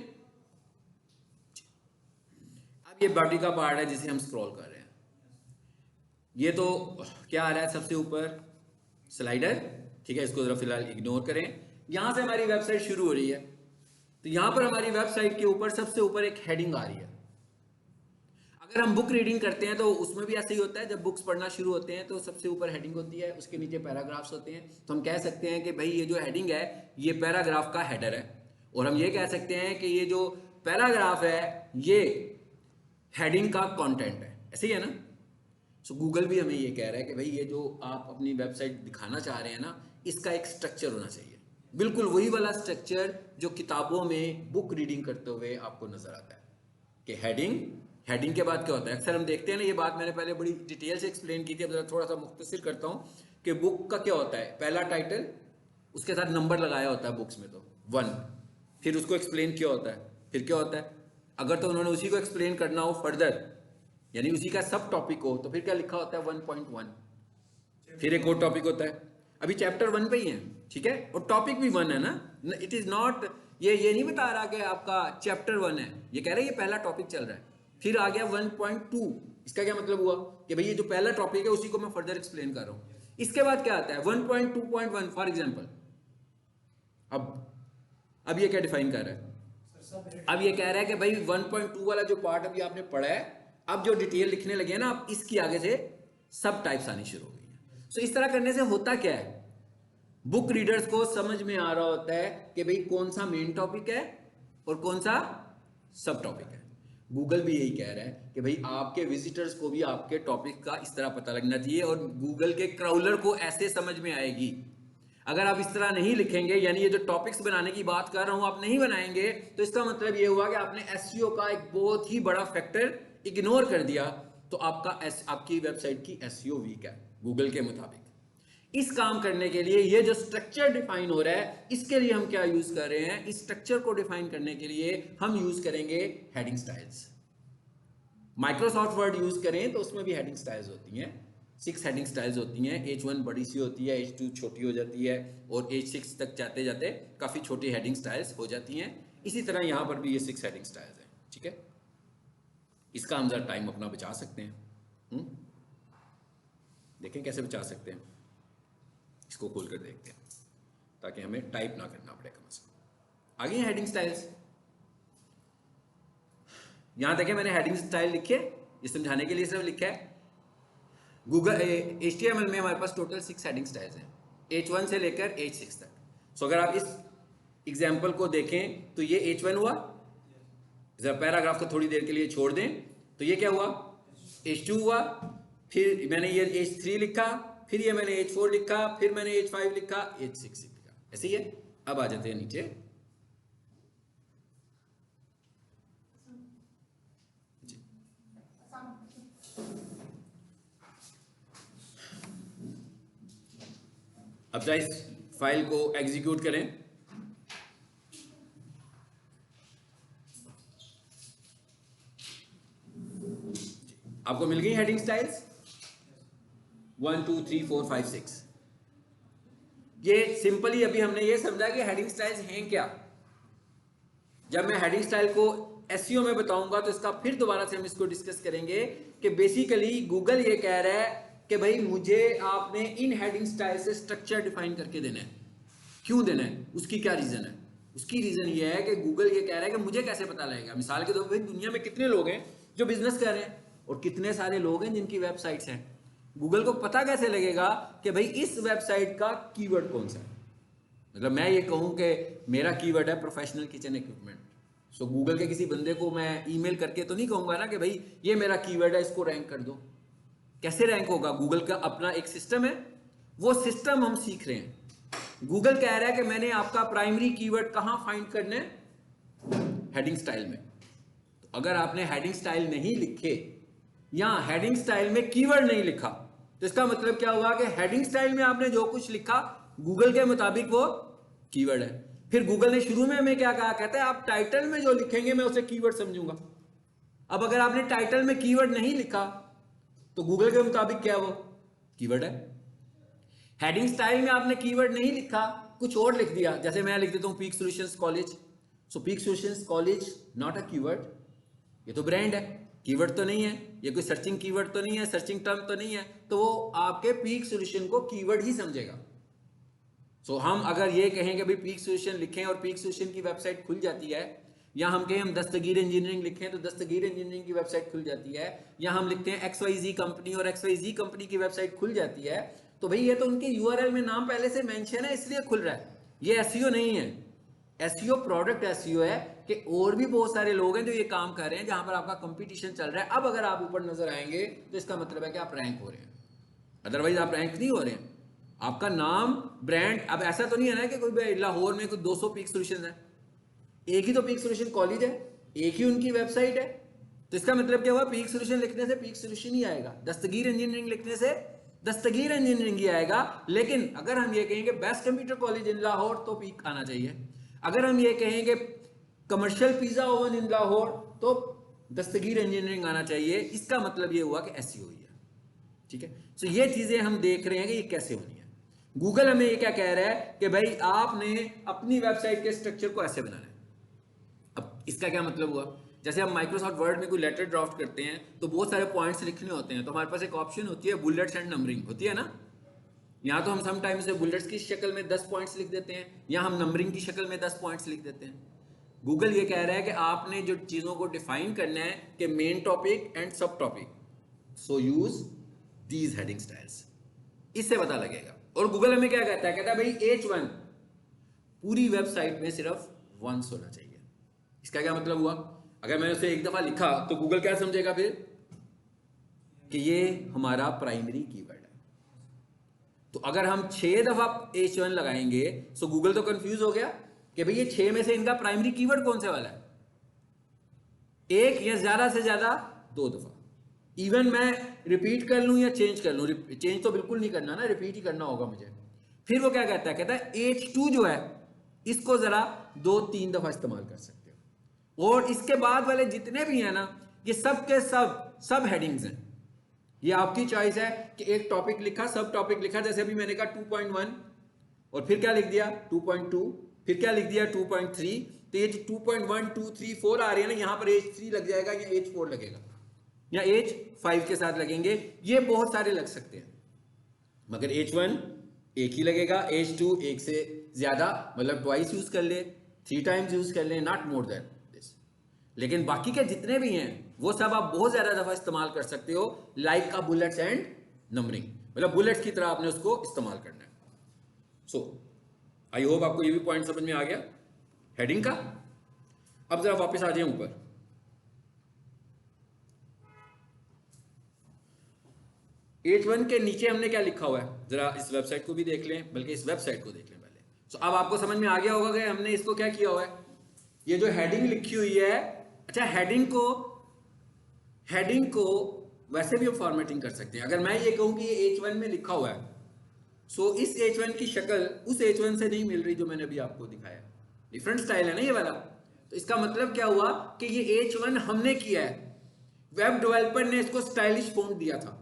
अब ये बॉडी का पार्ट है जिसे हम स्क्रॉल कर रहे हैं। ये तो क्या आ रहा है सबसे ऊपर? स्लाइडर। ठीक है, इसको जरा फिलहाल इग्नोर करें। यहां से हमारी वेबसाइट शुरू हो रही है, तो यहां पर हमारी वेबसाइट के ऊपर सबसे ऊपर एक हेडिंग आ रही है। अगर हम बुक रीडिंग करते हैं तो उसमें भी ऐसा ही होता है, जब बुक्स पढ़ना शुरू होते हैं तो सबसे ऊपर हेडिंग होती है, उसके नीचे पैराग्राफ्स होते हैं। तो हम कह सकते हैं कि भाई ये जो हेडिंग है ये पैराग्राफ का हेडर है, और हम ये कह सकते हैं कि ये जो पैराग्राफ है ये हेडिंग का कंटेंट है। ऐसे ही है ना? सो गूगल भी हमें ये कह रहा है कि भाई ये जो आप अपनी वेबसाइट दिखाना चाह रहे हैं ना, इसका एक स्ट्रक्चर होना चाहिए, बिल्कुल वही वाला स्ट्रक्चर जो किताबों में बुक रीडिंग करते हुए आपको नजर आता है कि हेडिंग के बाद क्या होता है। अक्सर हम देखते हैं ना, ये बात मैंने पहले बड़ी डिटेल से एक्सप्लेन की थी, अब जरा थोड़ा सा मुख्तसर करता हूँ कि बुक का क्या होता है। पहला टाइटल, उसके साथ नंबर लगाया होता है बुक्स में तो 1, फिर उसको एक्सप्लेन किया होता है, फिर क्या होता है, अगर तो उन्होंने उसी को एक्सप्लेन करना हो फर्दर, यानी उसी का सब टॉपिक हो, तो फिर क्या लिखा होता है? 1.1, फिर एक और टॉपिक होता है। अभी चैप्टर 1 पे ही है, ठीक है, और टॉपिक भी 1 है ना, इट इज नॉट, ये नहीं बता रहा कि आपका चैप्टर 1 है, ये कह रहा है ये पहला टॉपिक चल रहा है। फिर आ गया 1.2, इसका क्या मतलब हुआ कि भाई ये जो पहला टॉपिक है उसी को मैं फर्दर एक्सप्लेन कर रहा हूं। इसके बाद क्या आता है? 1.2.1 फॉर एग्जाम्पल। अब ये क्या डिफाइन कर रहा है? अब ये कह रहा है कि भाई 1.2 वाला जो पार्ट अभी आपने पढ़ा है, अब जो डिटेल लिखने लगे हैं ना, आप इसकी आगे से सब टाइप्स आनी शुरू हो गई है। सो इस तरह करने से होता क्या है, बुक रीडर्स को समझ में आ रहा होता है कि भाई कौन सा मेन टॉपिक है और कौन सा सब टॉपिक है। गूगल भी यही कह रहा है कि भाई आपके विजिटर्स को भी आपके टॉपिक का इस तरह पता लगना चाहिए, और गूगल के क्राउलर को ऐसे समझ में आएगी। अगर आप इस तरह नहीं लिखेंगे, यानी ये जो टॉपिक्स बनाने की बात कर रहा हूं आप नहीं बनाएंगे, तो इसका मतलब ये हुआ कि आपने एसईओ का एक बहुत ही बड़ा फैक्टर इग्नोर कर दिया, तो आपकी वेबसाइट की एसईओ वीक है गूगल के मुताबिक। इस काम करने के लिए ये जो स्ट्रक्चर डिफाइन हो रहा है, इसके लिए हम क्या यूज कर रहे हैं? इस स्ट्रक्चर को डिफाइन करने के लिए हम यूज करेंगे heading styles. Microsoft word use करें तो उसमें भी हेडिंग स्टाइल्स होती हैं, 6 हेडिंग स्टाइल्स होती हैं। H1 बड़ी सी होती है, H2 छोटी हो जाती है, और H6 तक जाते जाते काफ़ी छोटी हेडिंग स्टाइल्स हो जाती हैं। इसी तरह यहाँ पर भी ये 6 हेडिंग स्टाइल्स हैं। ठीक है, इसका हम ज़रा टाइम अपना बचा सकते हैं। देखें कैसे बचा सकते हैं, इसको खोल कर देखते हैं ताकि हमें टाइप ना करना पड़े कम से कम। आगे हेडिंग स्टाइल्स, यहाँ देखें मैंने हेडिंग स्टाइल लिखे, ये समझाने के लिए सिर्फ लिखा है। गूगल HTML में हमारे पास टोटल 6 हेडिंग स्टाइल्स हैं, H1 से लेकर H6 तक। सो अगर आप इस एग्जाम्पल को देखें तो ये H1 हुआ, जरा पैराग्राफ को थोड़ी देर के लिए छोड़ दें तो ये क्या हुआ? H2 हुआ, फिर मैंने ये H3 लिखा, फिर ये मैंने H4 लिखा, फिर मैंने H5 लिखा, H6 लिखा, ऐसे ही है। अब आ जाते हैं नीचे। अब जरा इस फाइल को एग्जीक्यूट करें। आपको मिल गई हेडिंग स्टाइल्स 1 2 3 4 5 6। ये सिंपली अभी हमने ये समझा कि हेडिंग स्टाइल्स हैं क्या। जब मैं हेडिंग स्टाइल को एसईओ में बताऊंगा तो इसका फिर दोबारा से हम इसको डिस्कस करेंगे कि बेसिकली गूगल ये कह रहा है कि भाई मुझे आपने इन हेडिंग स्टाइल से स्ट्रक्चर डिफाइन करके देना है। क्यों देना है? उसकी क्या रीजन है? उसकी रीजन ये है कि गूगल ये कह रहा है कि मुझे कैसे पता लगेगा। मिसाल के तौर पर दुनिया में कितने लोग हैं जो बिजनेस कर रहे हैं, और कितने सारे लोग हैं जिनकी वेबसाइट्स हैं। गूगल को पता कैसे लगेगा कि भाई इस वेबसाइट का कीवर्ड कौन सा है? मतलब मैं ये कहूं कि मेरा कीवर्ड है प्रोफेशनल किचन इक्विपमेंट, सो गूगल के किसी बंदे को मैं ईमेल करके तो नहीं कहूंगा ना कि भाई ये मेरा कीवर्ड है, इसको रैंक कर दो। कैसे रैंक होगा? गूगल का अपना एक सिस्टम है, वो सिस्टम हम सीख रहे हैं। गूगल कह रहा है कि मैंने आपका प्राइमरी कीवर्ड कहां फाइंड करना है? हेडिंग स्टाइल में। तो अगर आपने हेडिंग स्टाइल नहीं लिखे या हेडिंग स्टाइल में कीवर्ड नहीं लिखा, तो इसका मतलब क्या हुआ कि हेडिंग स्टाइल में आपने जो कुछ लिखा गूगल के मुताबिक वो कीवर्ड है। फिर गूगल ने शुरू में हमें क्या कहा? कहता है आप टाइटल में जो लिखेंगे मैं उसे कीवर्ड समझूंगा। अब अगर आपने टाइटल में कीवर्ड नहीं लिखा तो गूगल के मुताबिक क्या वो कीवर्ड है। हेडिंग स्टाइल में आपने कीवर्ड नहीं लिखा, कुछ और लिख दिया, जैसे मैं लिख देता हूं peak solutions college, so peak solutions college not a keyword, ये तो ब्रांड है, कीवर्ड तो नहीं है, ये कोई सर्चिंग कीवर्ड तो नहीं है, सर्चिंग टर्म तो नहीं है, तो वो आपके पीक सॉल्यूशन को कीवर्ड ही समझेगा। सो हम अगर ये कहें कि भाई पीक सॉल्यूशन लिखें और पीक सॉल्यूशन की वेबसाइट खुल जाती है, या हम कहें हम दस्तगीर इंजीनियरिंग लिखें तो दस्तगीर इंजीनियरिंग की वेबसाइट खुल जाती है, या हम लिखते हैं XYZ कंपनी और XYZ कंपनी की वेबसाइट खुल जाती है, तो भाई ये तो उनके URL में नाम पहले से मेंशन है इसलिए खुल रहा है, ये एसईओ नहीं है। एसईओ प्रोडक्ट एसईओ है कि और भी बहुत सारे लोग हैं जो ये काम कर रहे हैं जहां पर आपका कंपटीशन चल रहा है। अब अगर आप ऊपर नजर आएंगे तो इसका मतलब है कि आप रैंक हो रहे हैं, अदरवाइज आप रैंक नहीं हो रहे हैं। आपका नाम ब्रांड, अब ऐसा तो नहीं है ना कि कोई लाहौर में कोई 200 पीक सॉल्यूशन है, एक ही तो पीक सॉल्यूशन कॉलेज है, एक ही उनकी वेबसाइट है, तो इसका मतलब क्या हुआ? पीक सॉल्यूशन लिखने से पीक सॉल्यूशन ही आएगा, दस्तगीर इंजीनियरिंग लिखने से दस्तगीर इंजीनियरिंग ही आएगा। लेकिन अगर हम ये कहेंगे best computer college in Lahore तो पीक आना चाहिए, अगर हम ये कहेंगे कमर्शियल पिज्जा ओवन इन लाहौर तो दस्तगीर इंजीनियरिंग आना चाहिए। इसका मतलब ये हुआ कि एसईओ ही है, ठीक है। सो ये चीजें हम देख रहे हैं कि ये कैसे होनी है। गूगल हमें ये क्या कह रहा है कि भाई आपने अपनी वेबसाइट के स्ट्रक्चर को ऐसे बनाना है। अब इसका क्या मतलब हुआ? जैसे हम माइक्रोसॉफ्ट वर्ड में कोई लेटर ड्राफ्ट करते हैं तो बहुत सारे पॉइंट्स लिखने होते हैं, तो हमारे पास एक ऑप्शन होती है बुलेट्स एंड नंबरिंग होती है ना। यहाँ तो हम समटाइम्स बुलेट्स की शक्ल में 10 पॉइंट्स लिख देते हैं, या हम नंबरिंग की शक्ल में 10 पॉइंट्स लिख देते हैं। गूगल ये कह रहा है कि आपने जो चीजों को डिफाइन करना है कि मेन टॉपिक एंड सब topic, so use these heading styles, इससे पता लगेगा। और गूगल हमें क्या कहता है? कहता है भाई H1 पूरी वेबसाइट में सिर्फ वंस होना चाहिए। इसका क्या मतलब हुआ? अगर मैंने उसे एक दफा लिखा तो गूगल क्या समझेगा फिर? कि ये हमारा प्राइमरी कीवर्ड है। तो अगर हम 6 दफा H1 लगाएंगे तो गूगल तो कंफ्यूज हो गया कि भाई ये 6 में से इनका प्राइमरी कीवर्ड कौन से वाला है, एक या ज्यादा से ज्यादा 2 दफा। इवन मैं रिपीट कर लूं या चेंज कर लूं, चेंज तो बिल्कुल नहीं करना ना, रिपीट ही करना होगा मुझे। फिर वो क्या कहता है? कहता है H2 जो है इसको जरा 2-3 दफा इस्तेमाल कर सकते हो, और इसके बाद वाले जितने भी हैं ना ये सब के सब हेडिंग्स हैं। ये आपकी चॉइस है कि एक टॉपिक लिखा, सब टॉपिक लिखा, जैसे अभी मैंने कहा 2.1 और फिर क्या लिख दिया 2.2, फिर क्या लिख दिया 2.3, तो ये जो 2.1 2 3 4 आ रही है ना, यहां पर H3 लग जाएगा या H4 लगेगा या H5 के साथ लगेंगे, ये बहुत सारे लग सकते हैं, मगर H1 एक ही लगेगा, H2 एक से ज्यादा, मतलब ट्वाइस यूज कर ले, 3 टाइम्स यूज कर ले, नॉट मोर देन दिस। लेकिन बाकी के जितने भी हैं वो सब आप बहुत ज्यादा दफा इस्तेमाल कर सकते हो, लाइक का बुलेट्स एंड नंबरिंग, मतलब बुलेट्स की तरह आपने उसको इस्तेमाल करना है। सो आई होप आपको ये भी पॉइंट समझ में आ गया हेडिंग का। अब जरा वापस आ जाए ऊपर। H1 के नीचे हमने क्या लिखा हुआ है, जरा इस वेबसाइट को भी देख लें, बल्कि इस वेबसाइट को देख लें पहले। सो अब आपको समझ में आ गया होगा कि हमने इसको क्या किया हुआ है। ये जो हेडिंग लिखी हुई है, अच्छा हेडिंग को वैसे भी हम फॉर्मेटिंग कर सकते हैं। अगर मैं ये कहूं कि ये H1 में लिखा हुआ है, सो इस H1 की शक्ल उस H1 से नहीं मिल रही जो मैंने अभी आपको दिखाया, डिफरेंट स्टाइल है ना ये वाला। तो इसका मतलब क्या हुआ कि ये H1 हमने किया है, वेब डेवलपर ने इसको स्टाइलिश फॉन्ट दिया था,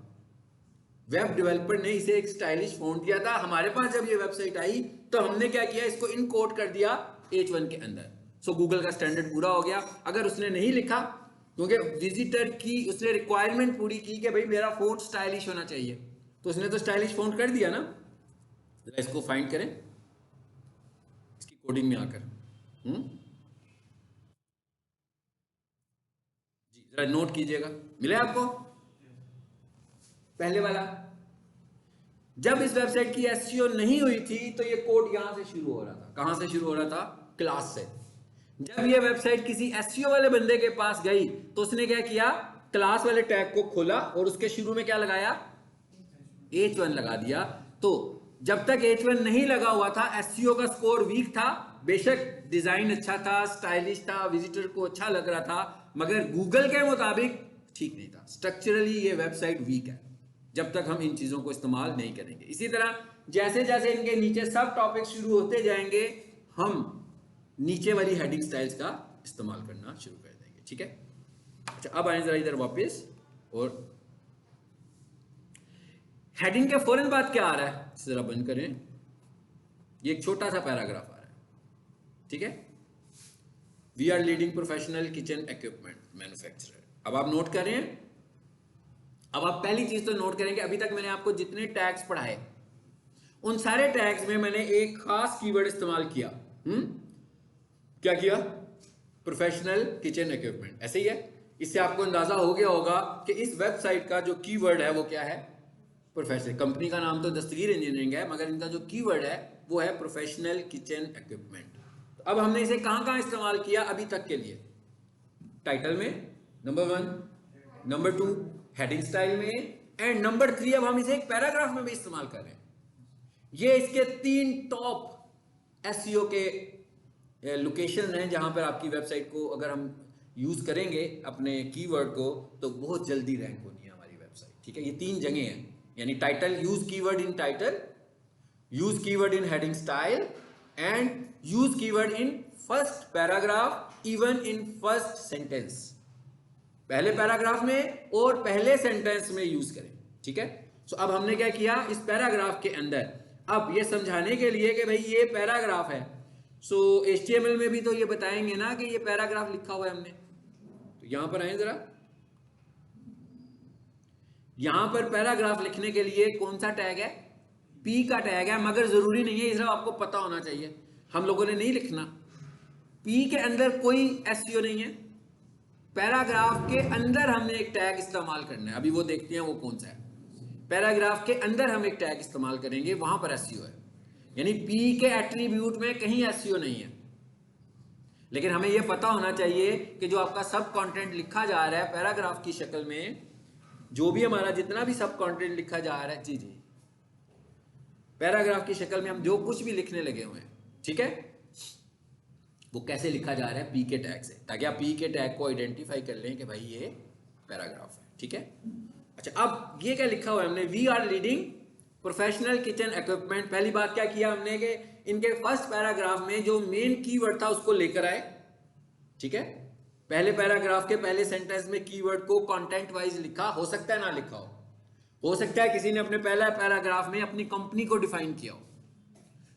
वेब डेवलपर ने इसे एक स्टाइलिश फॉन्ट दिया था। हमारे पास जब ये वेबसाइट आई तो हमने क्या किया, इसको इनकोड कर दिया H1 के अंदर। सो गूगल का स्टैंडर्ड पूरा हो गया। अगर उसने नहीं लिखा, क्योंकि विजिटर की उसने रिक्वायरमेंट पूरी की कि भाई मेरा फॉन्ट स्टाइलिश होना चाहिए, तो उसने तो स्टाइलिश फॉन्ट कर दिया ना। जरा इसको फाइंड करें इसकी कोडिंग में आकर। जी जरा नोट कीजिएगा, मिले आपको पहले वाला? जब इस वेबसाइट की एसईओ नहीं हुई थी तो ये कोड यहां से शुरू हो रहा था। कहां से शुरू हो रहा था? क्लास से। जब ये वेबसाइट किसी एसईओ वाले बंदे के पास गई तो उसने क्या किया? क्लास वाले टैग को खोला और उसके शुरू में क्या लगाया? H1 लगा दिया। तो जब तक H1 नहीं लगा हुआ था, एसईओ का स्कोर वीक था। बेशक डिजाइन अच्छा था, स्टाइलिश था, विजिटर को अच्छा लग रहा था, मगर गूगल के मुताबिक ठीक नहीं था। स्ट्रक्चरली ये वेबसाइट वीक है जब तक हम इन चीजों को इस्तेमाल नहीं करेंगे। इसी तरह जैसे जैसे इनके नीचे सब टॉपिक शुरू होते जाएंगे, हम नीचे वाली हेडिंग स्टाइल्स का इस्तेमाल करना शुरू कर देंगे। ठीक है? अच्छा, अब आए जरा इधर वापस। और हेडिंग के फौरन बाद क्या आ रहा है, इसे जरा बंद करें। ये एक छोटा सा पैराग्राफ आ रहा है। ठीक है? We are leading professional kitchen equipment manufacturer. अब आप नोट करें। अब आप पहली चीज तो नोट करेंगे, अभी तक मैंने आपको जितने टैग्स पढ़ाए उन सारे टैग्स में मैंने एक खास कीवर्ड इस्तेमाल किया। क्या किया? Professional kitchen equipment. ऐसे ही है। इससे आपको अंदाजा हो गया होगा कि इस वेबसाइट का जो कीवर्ड है वो क्या है? प्रोफेशनल। कंपनी का नाम तो दस्तगीर इंजीनियरिंग है, मगर इनका जो कीवर्ड है वो है प्रोफेशनल किचन इक्विपमेंट। तो अब हमने इसे कहां कहां इस्तेमाल किया अभी तक के लिए? टाइटल में नंबर 1, नंबर 2 हेडिंग स्टाइल में, एंड नंबर 3 अब हम इसे एक पैराग्राफ में भी इस्तेमाल कर रहे हैं। ये इसके 3 टॉप एसईओ के लोकेशन हैं जहां पर आपकी वेबसाइट को अगर हम यूज करेंगे अपने कीवर्ड को तो बहुत जल्दी रैंक होनी है हमारी वेबसाइट। ठीक है? ये 3 जगह हैं, यानी title, use keyword in title, use keyword in heading style, and use keyword in first paragraph, even in first sentence. पहले पैराग्राफ में और पहले सेंटेंस में यूज करें। ठीक है? सो अब हमने क्या किया इस पैराग्राफ के अंदर, अब ये समझाने के लिए कि भाई ये पैराग्राफ है, सो HTML में भी तो ये बताएंगे ना कि ये पैराग्राफ लिखा हुआ है हमने। तो यहां पर आए जरा। यहां पर पैराग्राफ लिखने के लिए कौन सा टैग है? P का टैग है, मगर जरूरी नहीं है, ये सब आपको पता होना चाहिए। हम लोगों ने नहीं लिखना। P के अंदर कोई एसईओ नहीं है। पैराग्राफ के अंदर हमने एक टैग इस्तेमाल करना है, अभी वो देखते हैं वो कौन सा है। पैराग्राफ के अंदर हम एक टैग इस्तेमाल करेंगे, वहां पर एसईओ है। यानी P के एट्रीब्यूट में कहीं एसईओ नहीं है, लेकिन हमें यह पता होना चाहिए कि जो आपका सब कंटेंट लिखा जा रहा है पैराग्राफ की शक्ल में, जो भी हमारा जितना भी सब कंटेंट लिखा जा रहा है, जी जी, पैराग्राफ की शक्ल में हम जो कुछ भी लिखने लगे हुए हैं, ठीक है, वो कैसे लिखा जा रहा है? P के टैग से, ताकि आप P के टैग को आइडेंटिफाई कर लें कि भाई ये पैराग्राफ है। ठीक है? अच्छा, अब ये क्या लिखा हुआ है हमने? We are leading professional kitchen equipment. पहली बात क्या किया हमने कि इनके फर्स्ट पैराग्राफ में जो मेन कीवर्ड था उसको लेकर आए। ठीक है? पहले पैराग्राफ के पहले सेंटेंस में कीवर्ड को कंटेंट वाइज लिखा, हो सकता है ना लिखा हो सकता है किसी ने अपने पहला पैराग्राफ में अपनी कंपनी को डिफाइन किया हो।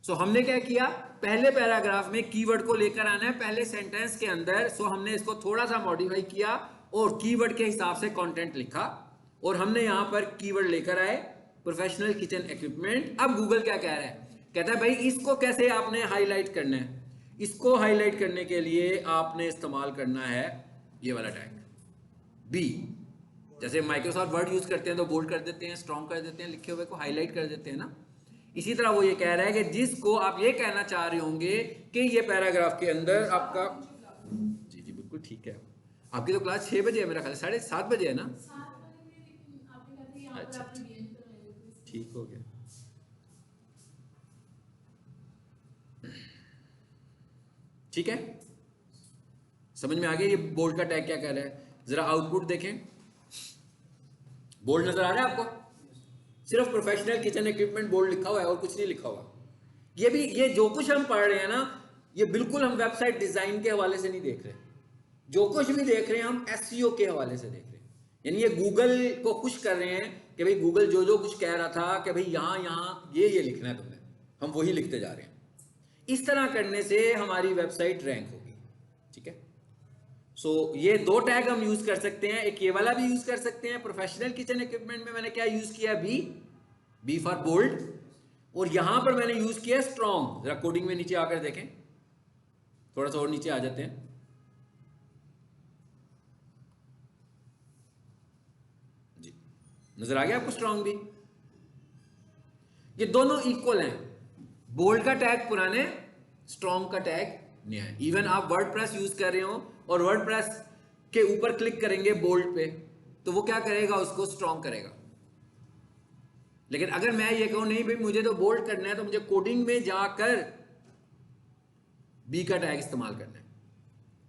सो हमने क्या किया, पहले पैराग्राफ में कीवर्ड को लेकर आना है पहले सेंटेंस के अंदर। सो हमने इसको थोड़ा सा मॉडिफाई किया और कीवर्ड के हिसाब से कंटेंट लिखा, और हमने यहां पर कीवर्ड लेकर आए प्रोफेशनल किचन इक्विपमेंट। अब गूगल क्या कह रहा है? कहता है भाई इसको कैसे आपने हाईलाइट करना है? इसको हाईलाइट करने के लिए आपने इस्तेमाल करना है ये वाला टैग बी। जैसे माइक्रोसॉफ्ट वर्ड यूज करते हैं तो बोल्ड कर देते हैं, स्ट्रॉन्ग कर देते हैं, लिखे हुए को हाईलाइट कर देते हैं ना। इसी तरह वो ये कह रहा है कि जिसको आप ये कहना चाह रहे होंगे कि ये पैराग्राफ के अंदर आपका, जी जी बिल्कुल ठीक है, आपकी तो क्लास 6 बजे है, मेरा ख्याल 7:30 बजे है ना। अच्छा ठीक हो गया। ठीक है, समझ में आ गया ये बोल्ड का टैग क्या कह रहा है? जरा आउटपुट देखें। बोल्ड नजर आ रहा है आपको? सिर्फ प्रोफेशनल किचन इक्विपमेंट बोल्ड लिखा हुआ है और कुछ नहीं लिखा हुआ। ये जो कुछ हम पढ़ रहे हैं ना, ये बिल्कुल हम वेबसाइट डिजाइन के हवाले से नहीं देख रहे। जो कुछ भी देख रहे हैं हम एसईओ के हवाले से देख रहे हैं। यानी ये गूगल को खुश कर रहे हैं कि भाई गूगल जो जो कुछ कह रहा था कि भाई यहां ये लिखना है तुमने, हम वही लिखते जा रहे हैं। इस तरह करने से हमारी वेबसाइट रैंक होगी। ठीक है? सो ये 2 टैग हम यूज कर सकते हैं, एक ये वाला भी यूज कर सकते हैं। प्रोफेशनल किचन इक्विपमेंट में मैंने क्या यूज किया? बी फॉर बोल्ड, और यहां पर मैंने यूज किया स्ट्रॉन्ग। जरा कोडिंग में नीचे आकर देखें, थोड़ा सा और नीचे आ जाते हैं। जी, नजर आ गया आपको स्ट्रॉन्ग भी? ये दोनों इक्वल हैं, बोल्ड का टैग पुराने, स्ट्रॉन्ग का टैग नया है। इवन आप वर्डप्रेस यूज कर रहे हो और वर्डप्रेस के ऊपर क्लिक करेंगे बोल्ड पे, तो वो क्या करेगा, उसको स्ट्रॉन्ग करेगा। लेकिन अगर मैं ये कहूं नहीं भाई मुझे तो बोल्ड करना है, तो मुझे कोडिंग में जाकर बी का टैग इस्तेमाल करना है।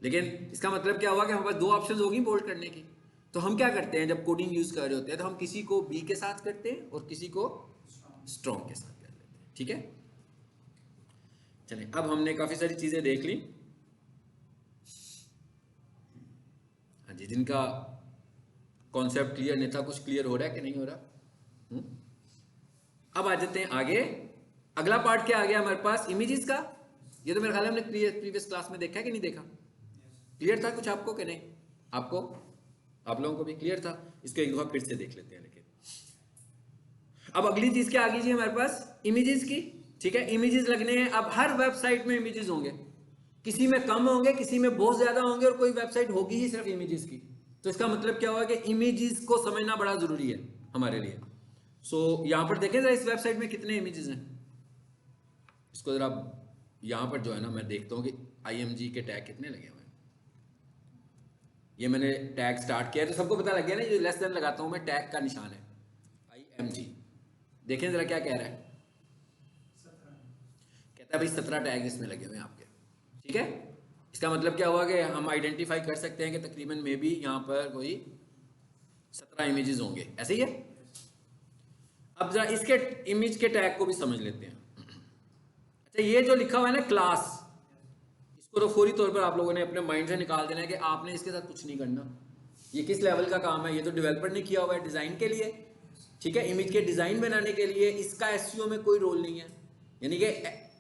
लेकिन इसका मतलब क्या हुआ कि हमारे पास दो ऑप्शन होगी बोल्ड करने की। तो हम क्या करते हैं जब कोडिंग यूज कर रहे होते हैं, तो हम किसी को बी के साथ करते हैं और किसी को स्ट्रॉन्ग के साथ कर लेते हैं। ठीक है, चलिए अब हमने काफी सारी चीजें देख ली। हाँ जी, जिनका कॉन्सेप्ट क्लियर नहीं था, कुछ क्लियर हो रहा है कि नहीं हो रहा? अब आ जाते हैं आगे। अगला पार्ट क्या आ गया हमारे पास, इमेजेस का। ये तो मेरे ख्याल में हमने प्रीवियस क्लास में देखा है कि नहीं देखा? क्लियर था कुछ आपको कि नहीं? आपको, आप लोगों को भी क्लियर था? इसको एक दफा फिर से देख लेते हैं। लेकिन अब अगली चीज क्या आ गई जी हमारे पास, इमेजेस की। ठीक है, इमेजेस लगने हैं। अब हर वेबसाइट में इमेजेस होंगे, किसी में कम होंगे, किसी में बहुत ज्यादा होंगे, और कोई वेबसाइट होगी ही सिर्फ इमेजेस की। तो इसका मतलब क्या हुआ कि इमेजेस को समझना बड़ा जरूरी है हमारे लिए। सो यहां पर देखें जरा इस वेबसाइट में कितने इमेजेस हैं। इसको जरा यहां पर जो है ना, मैं देखता हूं कि IMG के टैग कितने लगे हुए हैं। ये मैंने टैग स्टार्ट किया तो सबको पता लग गया ना, ये लेस देन लगाता हूं मैं, टैग का निशान है IMG। देखें जरा क्या कह रहा है, कहता है भाई 17 टैग इसमें लगे हुए हैं आपके। ठीक है, इसका मतलब क्या हुआ कि हम आइडेंटिफाई कर सकते हैं कि तकरीबन में भी यहाँ पर कोई 17 इमेजेस होंगे, ऐसे ही है। अब जरा इसके इमेज के टैग को भी समझ लेते हैं। अच्छा, ये जो लिखा हुआ है ना क्लास, इसको तो फौरी तौर पर आप लोगों ने अपने माइंड से निकाल देना है कि आपने इसके साथ कुछ नहीं करना। ये किस लेवल का काम है, ये तो डेवलपर ने किया हुआ है डिजाइन के लिए। ठीक है, इमेज के डिजाइन बनाने के लिए। इसका SEO में कोई रोल नहीं है, यानी कि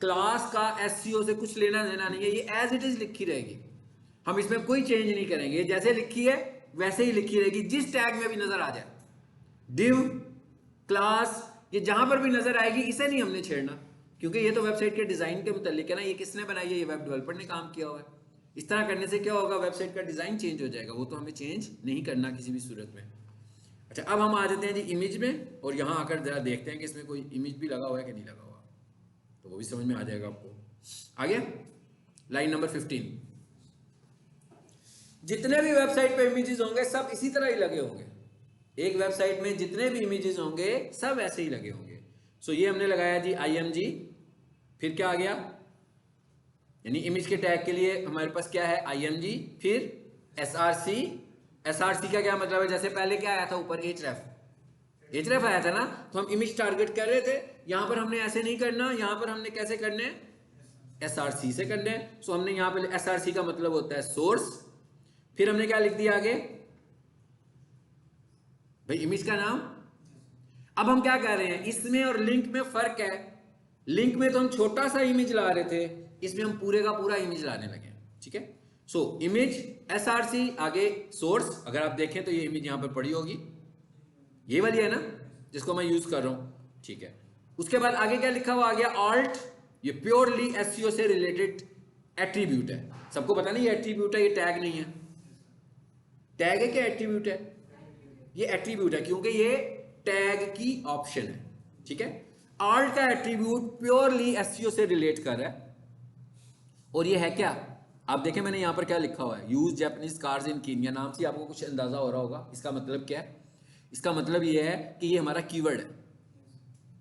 क्लास का SEO से कुछ लेना देना नहीं है। ये एज इट इज लिखी रहेगी, हम इसमें कोई चेंज नहीं करेंगे। ये जैसे लिखी है वैसे ही लिखी रहेगी, जिस टैग में भी नजर आ जाए, डिव, क्लास, ये जहां पर भी नजर आएगी, इसे नहीं हमने छेड़ना, क्योंकि ये तो वेबसाइट के डिजाइन के मुतालिक है ना। ये किसने बनाई है, ये वेब डेवलपर ने काम किया हुआ है। इस तरह करने से क्या होगा, वेबसाइट का डिजाइन चेंज हो जाएगा, वो तो हमें चेंज नहीं करना किसी भी सूरत में। अच्छा, अब हम आ जाते हैं जी इमेज में, और यहां आकर जरा देखते हैं कि इसमें कोई इमेज भी लगा हुआ है कि नहीं लगा हुआ, तो वो भी समझ में आ जाएगा आपको। आ गया लाइन नंबर 15। जितने भी वेबसाइट पे इमेजेस होंगे सब इसी तरह ही लगे होंगे। एक वेबसाइट में जितने भी इमेजेस होंगे सब ऐसे ही लगे होंगे। सो ये हमने लगाया जी IMG, फिर क्या आ गया, यानी इमेज के टैग के लिए हमारे पास क्या है, IMG, फिर SRC। SRC का क्या मतलब है, जैसे पहले क्या आया था ऊपर, href आया था ना, तो हम इमेज टारगेट कर रहे थे। यहां पर हमने ऐसे नहीं करना, यहां पर हमने कैसे करने, SRC से करने। सो हमने यहां पर SRC का मतलब होता है सोर्स। फिर हमने क्या लिख दिया आगे भाई, इमेज का नाम। अब हम क्या कर रहे हैं, इसमें और लिंक में फर्क है। लिंक में तो हम छोटा सा इमेज ला रहे थे, इसमें हम पूरे का पूरा इमेज लाने लगे। ठीक है, सो इमेज SRC, आगे सोर्स। अगर आप देखें तो ये इमेज यहां पर पड़ी होगी, ये वाली है ना जिसको मैं यूज कर रहा हूं। ठीक है, उसके बाद आगे क्या लिखा हुआ आ गया, ऑल्ट। ये प्योरली SEO से रिलेटेड एट्रीब्यूट है। सबको पता नहीं ये एट्रीब्यूट है, ये टैग नहीं है। टैग है क्या एट्रीब्यूट है? ये एट्रीब्यूट है, क्योंकि ये टैग की ऑप्शन है। ठीक है, ऑल्ट का एट्रीब्यूट प्योरली SEO से रिलेट कर रहा है। और ये है क्या, आप देखें मैंने यहां पर क्या लिखा हुआ है, यूज जापानीज कार्स इन कीनिया। नाम से आपको कुछ अंदाजा हो रहा होगा इसका मतलब क्या है। इसका मतलब ये है कि ये हमारा कीवर्ड है।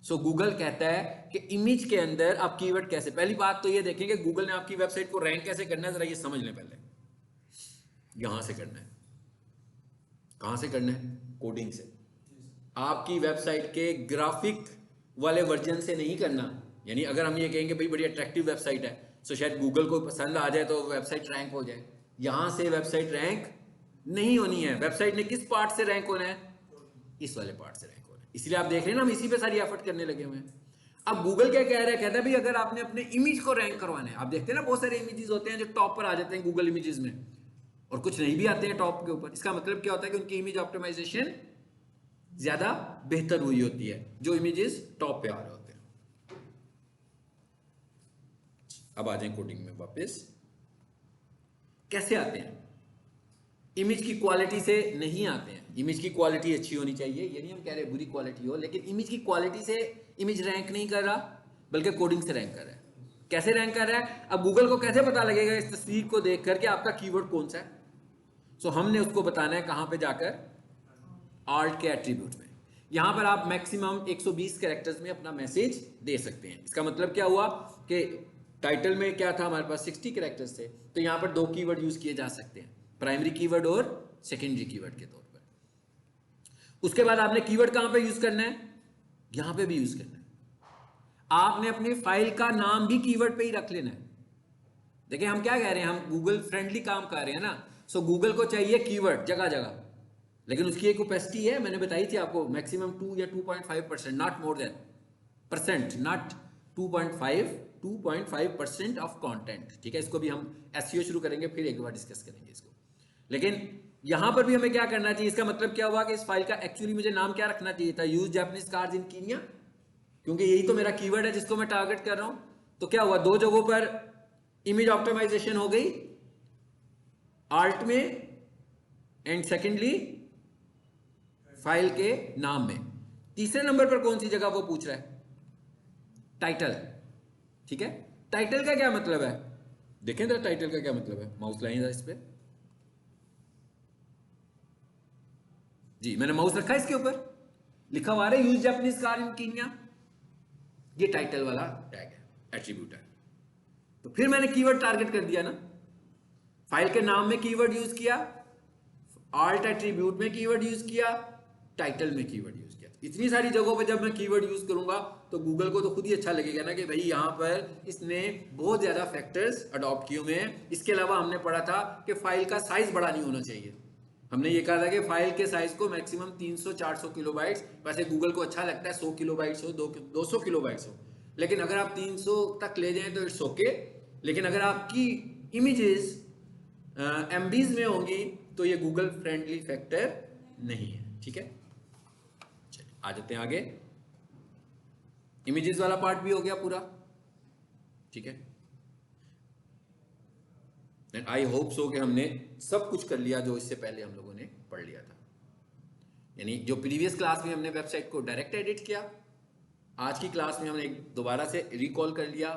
सो गूगल कहता है कि इमेज के अंदर आप कीवर्ड कैसे, पहली बात तो ये देखें कि गूगल ने आपकी वेबसाइट को रैंक कैसे करना है, जरा ये समझ लें पहले। यहां से करना है, कहां से करना है, कोडिंग से। आपकी वेबसाइट के ग्राफिक वाले वर्जन से नहीं करना। यानी अगर हम ये कहेंगे भाई बड़ी अट्रैक्टिव वेबसाइट है, तो शायद गूगल को पसंद आ जाए तो वेबसाइट रैंक हो जाए। यहां से वेबसाइट रैंक नहीं होनी है। वेबसाइट ने किस पार्ट से रैंक होना है, इस वाले पार्ट से रैंक होना है। इसलिए आप देख रहे हैं ना, हम इसी पे सारी एफर्ट करने लगे हुए हैं। अब गूगल क्या कह रहा है, कहता है भाई अगर आपने अपने इमेज को रैंक करवाना है, आप देखते हैं ना बहुत सारे इमेजेस होते हैं जो टॉप पर आ जाते हैं गूगल इमेजेस में, और कुछ नहीं भी आते हैं टॉप के ऊपर। इसका मतलब क्या होता है कि उनकी इमेज ऑप्टिमाइजेशन ज्यादा बेहतर हुई होती है, जो इमेजेस टॉप पे आ रहे होते हैं। अब आ जाएं कोडिंग में वापस। कैसे आते हैं, इमेज की क्वालिटी से नहीं आते हैं। इमेज की क्वालिटी अच्छी होनी चाहिए, ये नहीं हम कह रहे बुरी क्वालिटी हो, लेकिन इमेज की क्वालिटी से इमेज रैंक नहीं कर रहा बल्कि कोडिंग से रैंक कर रहा है। कैसे रैंक कर रहा है? अब गूगल को कैसे पता लगेगा इस तस्वीर को देख कर कि आपका कीवर्ड कौन सा है? सो हमने उसको बताना है कहां पे जाकर, आल्ट के एट्रीब्यूट में। यहां पर आप मैक्सिमम 120 कैरेक्टर्स में अपना मैसेज दे सकते हैं। इसका मतलब क्या हुआ कि टाइटल में क्या था, हमारे पास 60 कैरेक्टर्स थे, तो यहां पर 2 कीवर्ड यूज किए जा सकते हैं, प्राइमरी कीवर्ड और सेकेंडरी कीवर्ड के तौर पर। उसके बाद आपने कीवर्ड कहां पे यूज करना है? यहां पे भी यूज करना है। आपने अपनी फाइल का नाम भी कीवर्ड पे ही रख लेना है। देखिए हम क्या कह रहे हैं, हम गूगल फ्रेंडली काम कर रहे हैं ना। सो गूगल को चाहिए कीवर्ड जगह जगह, लेकिन उसकी एक ओपेसिटी है, मैंने बताई थी आपको, मैक्सिमम 2 या 2.5%, not more than percent, not 2.5, 2.5% of content. ठीक है, इसको भी हम एसईओ शुरू करेंगे, फिर एक बार डिस्कस करेंगे इसको। लेकिन यहां पर भी हमें क्या करना चाहिए? इसका मतलब क्या हुआ कि इस फाइल का एक्चुअली मुझे नाम क्या रखना चाहिए था? यूज जापानीज कार्स इन कीनिया, क्योंकि यही तो मेरा कीवर्ड है जिसको मैं टारगेट कर रहा हूं। तो क्या हुआ, 2 जगहों पर इमेज ऑप्टिमाइजेशन हो गई, आल्ट में एंड सेकेंडली फाइल के नाम में। तीसरे नंबर पर कौन सी जगह वो पूछ रहा है? टाइटल। ठीक है, टाइटल का क्या मतलब है? देखें तो टाइटल का क्या मतलब है, माउस लाइन इस पे जी, मैंने माउस रखा है इसके ऊपर, लिखा हुआ है use Japanese car in Kenya, ये टाइटल वाला टैग है, एट्रीब्यूट है। तो फिर मैंने कीवर्ड टारगेट कर दिया ना, फाइल के नाम में कीवर्ड यूज किया, आल्ट एट्रीब्यूट में कीवर्ड यूज किया, टाइटल में कीवर्ड यूज किया। इतनी सारी जगहों पे जब मैं कीवर्ड यूज करूंगा तो गूगल को तो खुद ही अच्छा लगेगा ना कि भाई यहां पर इसने बहुत ज्यादा फैक्टर्स अडॉप्ट किए हुए हैं। इसके अलावा हमने पढ़ा था कि फाइल का साइज बड़ा नहीं होना चाहिए। हमने ये कहा था कि फाइल के साइज को मैक्सिमम 300-400 किलोबाइट्स, वैसे गूगल को अच्छा लगता है 100 किलोबाइट्स हो, 200 किलोबाइट्स हो, लेकिन अगर आप 300 तक ले जाएं तो इट्स ओके। लेकिन अगर आपकी इमेजेस एमबीज में होंगी तो ये गूगल फ्रेंडली फैक्टर नहीं है। ठीक है, चलिए आ जाते हैं आगे। इमेजेस वाला पार्ट भी हो गया पूरा। ठीक है, आई होप सो कि हमने सब कुछ कर लिया जो इससे पहले हम लोगों ने पढ़ लिया था। यानी जो प्रीवियस क्लास में हमने वेबसाइट को डायरेक्ट एडिट किया, आज की क्लास में हमने दोबारा से रिकॉल कर लिया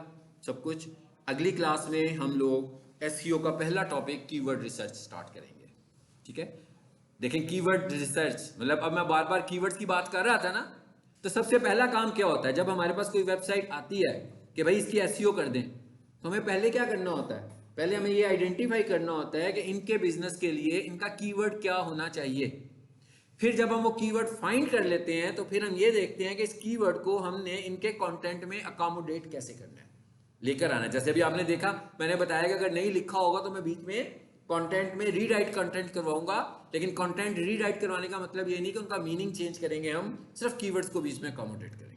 सब कुछ। अगली क्लास में हम लोग एसईओ का पहला टॉपिक कीवर्ड रिसर्च स्टार्ट करेंगे। ठीक है, देखें कीवर्ड रिसर्च मतलब, अब मैं बार बार कीवर्ड्स की बात कर रहा था ना, तो सबसे पहला काम क्या होता है जब हमारे पास कोई वेबसाइट आती है कि भाई इसकी एसईओ कर दें, तो हमें पहले क्या करना होता है? पहले हमें ये आइडेंटिफाई करना होता है कि इनके बिजनेस के लिए इनका कीवर्ड क्या होना चाहिए। फिर जब हम वो कीवर्ड फाइंड कर लेते हैं तो फिर हम ये देखते हैं कि इस कीवर्ड को हमने इनके कंटेंट में अकोमोडेट कैसे करना है, लेकर आना है। जैसे अभी आपने देखा, मैंने बताया कि अगर नहीं लिखा होगा तो मैं बीच में कंटेंट में रीराइट कंटेंट करवाऊंगा, लेकिन कंटेंट रीराइट करवाने का मतलब ये नहीं कि उनका मीनिंग चेंज करेंगे, हम सिर्फ कीवर्ड्स को बीच में अकोमोडेट करेंगे।